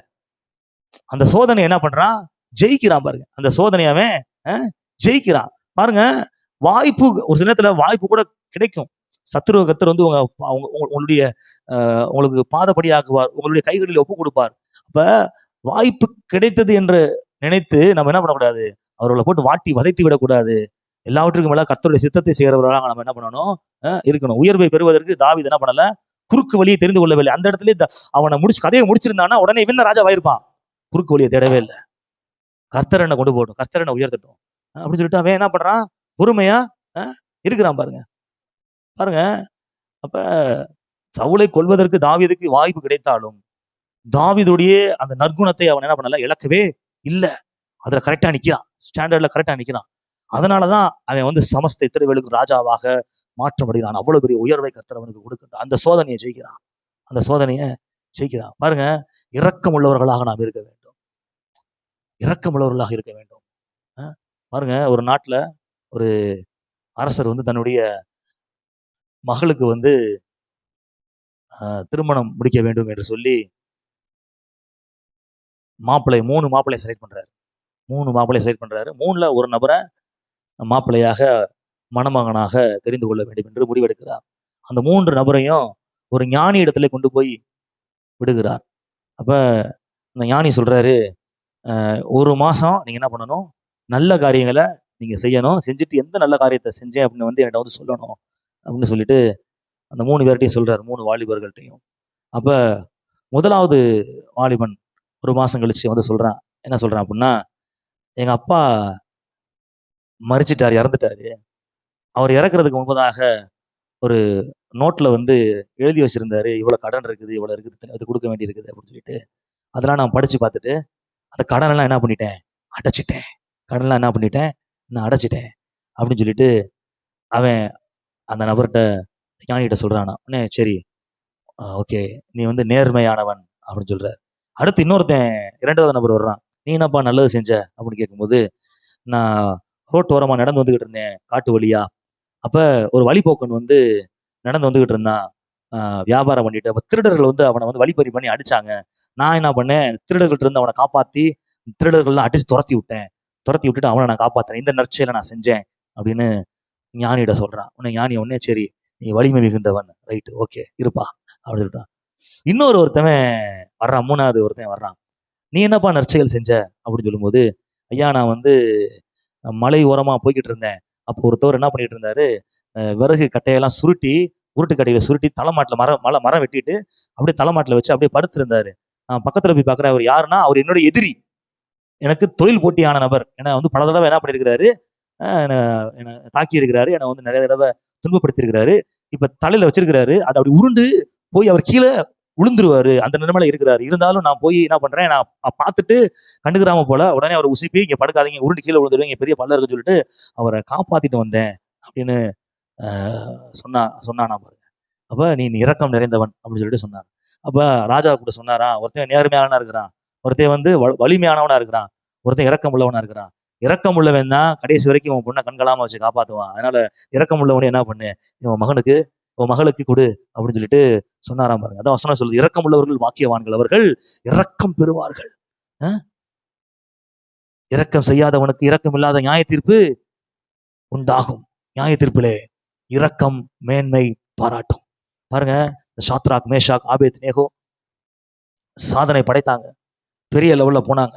அந்த சோதனை என்ன பண்றான், ஜெயிக்கிறான். பாருங்க, அந்த சோதனை அவன் ஜெயிக்கிறான். பாருங்க, வாய்ப்பு ஒரு சில நேரத்துல வாய்ப்பு கூட கிடைக்கும். சத்ருவ கர்த்தர் வந்து உங்களுடைய உங்களுக்கு பாதப்படி ஆக்குவார், உங்களுடைய கைகளில் ஒப்பு கொடுப்பார். அப்ப வாய்ப்பு கிடைத்தது என்று நினைத்து நம்ம என்ன பண்ணக்கூடாது, அவர்களை போட்டு வாட்டி வதைத்து விடக்கூடாது. எல்லாவற்றுக்கும் மேல கர்த்தருடைய சித்தத்தை செய்கிறவர்களாக நம்ம என்ன பண்ணணும், இருக்கணும். உயர்வை பெறுவதற்கு தாவீது என்ன பண்ணல, குறுக்கு வழியை தெரிந்து கொள்ளவில்லை. அந்த இடத்துல அவனை கதையை முடிச்சிருந்தானா உடனே இவன் ராஜாவாயிருப்பான். குறுக்கு வழியை தேடவே இல்லை. கர்த்தர் என்ன கொண்டு போகட்டும், கர்த்தர் என்ன உயர்த்தட்டும் அப்படின்னு சொல்லிட்டு அவன் என்ன பண்றான், பொறுமையா இருக்கிறான். பாருங்க. அப்ப சவுலை கொல்வதற்கு தாவீதுக்கு வாய்ப்பு கிடைத்தாலும் தாவீதுடைய அந்த நற்குணத்தை அவன் என்ன பண்ணல, இழக்கவே இல்ல. அதுல கரெக்டா நிக்கிறான், ஸ்டாண்டர்ட்ல கரெக்டா நிக்கிறான். அதனாலதான் அவன் வந்து சமஸ்த இஸ்ரவேலுக்கு ராஜாவாக மாற்றப்படுகிறான். அவ்வளவு பெரிய உயர்வை கர்த்தர் அவனுக்கு கொடுக்கின்றான். அந்த சோதனையை ஜெயிக்கிறான். பாருங்க, இரக்கம் உள்ளவர்களாக நாம் இருக்க வேண்டும். பாருங்க, ஒரு நாட்டுல ஒரு அரசர் வந்து தன்னுடைய மகளுக்கு வந்து திருமணம் முடிக்க வேண்டும் என்று சொல்லி மூணு மாப்பிள்ளை செலக்ட் பண்றாரு. 3ல ஒரு நபரை மாப்பிள்ளையாக மணமகனாக தெரிந்து கொள்ள வேண்டும் என்று முடிவெடுக்கிறார். அந்த 3 நபரையும் ஒரு ஞானி இடத்துல கொண்டு போய் விடுகிறார். அப்ப அந்த ஞானி சொல்றாரு, ஒரு மாசம் நீங்க என்ன பண்ணணும், நல்ல காரியங்களை நீங்க செய்யணும். செஞ்சுட்டு எந்த நல்ல காரியத்தை செஞ்சேன் அப்படின்னு வந்து என்கிட்ட வந்து சொல்லணும் அப்படின்னு சொல்லிட்டு அந்த 3 பேர்ட்டையும் சொல்றாரு, 3 வாலிபர்கள்ட்டையும். அப்ப முதலாவது வாலிபன் ஒரு மாசம் கழிச்சு வந்து சொல்றான். என்ன சொல்றான் அப்படின்னா, எங்க அப்பா மரிச்சிட்டாரு, இறந்துட்டாரு. அவர் இறக்குறதுக்கு முன்பதாக ஒரு நோட்ல வந்து எழுதி வச்சிருந்தாரு, இவ்வளவு கடன் இருக்குது, இவ்வளவு இருக்குது, அது கொடுக்க வேண்டி இருக்குது அப்படின்னு சொல்லிட்டு. அதெல்லாம் நான் படிச்சு பார்த்துட்டு அந்த கடன் எல்லாம் என்ன பண்ணிட்டேன், அடைச்சிட்டேன். கடன்லாம் என்ன பண்ணிட்டேன், நான் அடைச்சிட்டேன் அப்படின்னு சொல்லிட்டு அவன் அந்த நபர்கிட்ட, ஞானிகிட்ட சொல்றானா. உடனே சரி, ஓகே, நீ வந்து நேர்மையானவன் அப்படின்னு சொல்றாரு. அடுத்து இன்னொருத்தன், 2வது நபர் வர்றான். நீ என்னப்பா நல்லது செஞ்ச அப்படின்னு கேட்கும்போது, நான் ரோட்டோரமா நடந்து வந்துகிட்டு இருந்தேன், காட்டு வழியா. அப்ப ஒரு வழிபோக்கன் வந்து நடந்து வந்துகிட்டு இருந்தான், வியாபாரம் பண்ணிட்டு. அப்ப திருடர்கள் வந்து அவனை வந்து வழிப்பறி பண்ணி அடிச்சாங்க. நான் என்ன பண்ணேன், திருடர்கள்ட்ட இருந்து அவனை காப்பாத்தி திருடர்கள்லாம் அடிச்சு துரத்தி விட்டுட்டு அவனை நான் காப்பாத்தினேன். இந்த நற்செயலை நான் செஞ்சேன் அப்படின்னு ஞானியிட சொல்றான். உடனே சரி, நீ வலிமை மிகுந்தவன், ரைட், ஓகே, இருப்பா அப்படின்னு சொல்லிட்டான். ஒருத்தவன் வர்றான், 3வது ஒருத்தன் வர்றான். நீ என்னப்பா நற்செயல் செஞ்ச அப்படின்னு சொல்லும்போது, ஐயா நான் வந்து மலை ஓரமா போய்கிட்டு இருந்தேன். அப்போ ஒருத்தவர் என்ன பண்ணிட்டு இருந்தாரு, விறகு கட்டையெல்லாம் சுருட்டி, உருட்டு கட்டையில சுருட்டி தலைமாட்டில் மரம் வெட்டிட்டு அப்படியே தலைமாட்டில் வச்சு அப்படியே படுத்திருந்தாரு. நான் பக்கத்துல போய் பார்க்குறேன். அவர் யாருன்னா, அவர் என்னோட எதிரி, எனக்கு தொழில் போட்டியான நபர். ஏன்னா வந்து பல தடவை என்ன பண்ணியிருக்கிறாரு, என்னை தாக்கி இருக்கிறாரு, என்னை வந்து நிறைய தடவை துன்பப்படுத்தி இருக்கிறாரு. இப்ப தலையில வச்சிருக்கிறாரு, அதை அப்படி உருண்டு போய் அவர் கீழே விழுந்துருவாரு, அந்த நிலைமையில இருக்கிறாரு. இருந்தாலும் நான் போய் என்ன பண்றேன், நான் பார்த்துட்டு கண்டுக்கிறாம போல உடனே அவரை உசுப்பி, இங்க படுக்காதீங்க, உருண்டு கீழே விழுந்துருவீங்க, பெரிய பல்ல இருக்குன்னு சொல்லிட்டு அவரை காப்பாத்திட்டு வந்தேன் அப்படின்னு சொன்னானா பாருங்க. அப்ப நீ இரக்கம் நிறைந்தவன் அப்படின்னு சொல்லிட்டு சொன்னார். அப்ப ராஜா கூட சொன்னாரா, ஒருத்தன் நேர்மையானவனா இருக்கிறான், ஒருத்தன் வந்து வலிமையானவனா இருக்கிறான், ஒருத்தன் இரக்கம் உள்ளவனா இருக்கிறான். இரக்கம் உள்ளவன் தான் கடைசி வரைக்கும் உன் பொண்ணை கண்களாம வச்சு காப்பாத்துவான். அதனால இரக்கம் உள்ளவனே என்ன பண்ணு, உன் மகளுக்கு கொடு அப்படின்னு சொல்லிட்டு சொன்னாராம் பாருங்க. அதான் வசனம் சொல்லுது, இரக்கம் உள்ளவர்கள் பாக்கியவான்கள், அவர்கள் இரக்கம் பெறுவார்கள். இரக்கம் செய்யாதவனுக்கு இரக்கம் இல்லாத நியாய தீர்ப்பு உண்டாகும். நியாய தீர்ப்பிலே இரக்கம் மேன்மை பாராட்டும். பாருங்க, சாத்ராக், மேஷாக், ஆபேத் நேகோ சாதனை படைத்தாங்க, பெரிய லெவல்ல போனாங்க.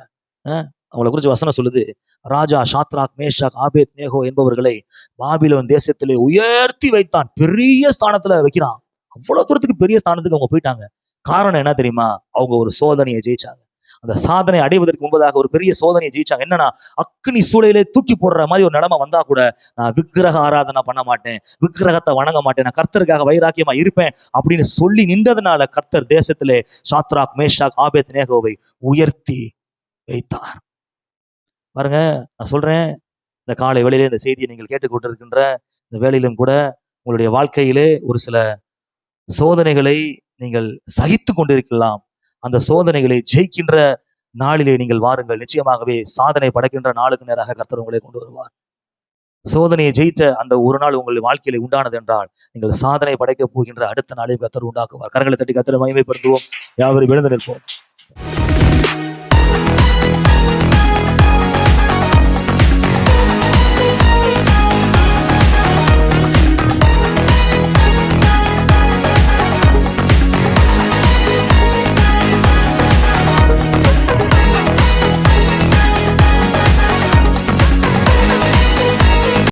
அவங்களை குறிச்சு வசனம் சொல்லுது, ராஜா சாத்ராக், மேஷாக், ஆபேத் நேகோ என்பவர்களை பாபிலோன் தேசத்திலே உயர்த்தி வைத்தான், பெரிய ஸ்தானத்துல வைக்கிறான். அவ்வளவு தூரத்துக்கு பெரிய ஸ்தானத்துக்கு அவங்க போயிட்டாங்க. காரணம் என்ன தெரியுமா, அவங்க ஒரு சோதனையை ஜெயிச்சாங்க. அந்த சாதனை அடைவதற்கு முன்பதாக ஒரு பெரிய சோதனையை ஜெயிச்சாங்க. என்னன்னா, அக்னி சூளையிலே தூக்கி போடுற மாதிரி ஒரு நிலைமை வந்தா கூட நான் விக்கிரக ஆராதனை பண்ண மாட்டேன், விக்கிரகத்தை வணங்க மாட்டேன், நான் கர்த்தருக்காக வைராக்கியமா இருப்பேன் அப்படின்னு சொல்லி நின்றதுனால கர்த்தர் தேசத்திலே சாத்ராக், மேஷாக், ஆபேத் நேகோவை உயர்த்தி வைத்தார். பாருங்க, நான் சொல்றேன், இந்த காலை வேளையிலே இந்த செய்தியை நீங்கள் கேட்டுக்கொண்டிருக்கின்ற இந்த வேளையிலும் கூட உங்களுடைய வாழ்க்கையிலே ஒரு சில சோதனைகளை நீங்கள் சகித்து கொண்டிருக்கலாம். அந்த சோதனைகளை ஜெயிக்கின்ற நாளிலே நீங்கள் வாருங்கள். நிச்சயமாகவே சாதனை படைக்கின்ற நாளுக்கு நேராக கர்த்தர் உங்களை கொண்டு வருவார். சோதனையை ஜெயித்த அந்த ஒரு நாள் உங்கள் வாழ்க்கையில உண்டானது என்றால், நீங்கள் சாதனை படைக்க போகின்ற அடுத்த நாளையும் கர்த்தர் உண்டாக்குவார். கரங்களை தட்டி கர்த்தரை மகிமைப்படுத்துவோம். யாவரும் எழுந்து நிற்போம்.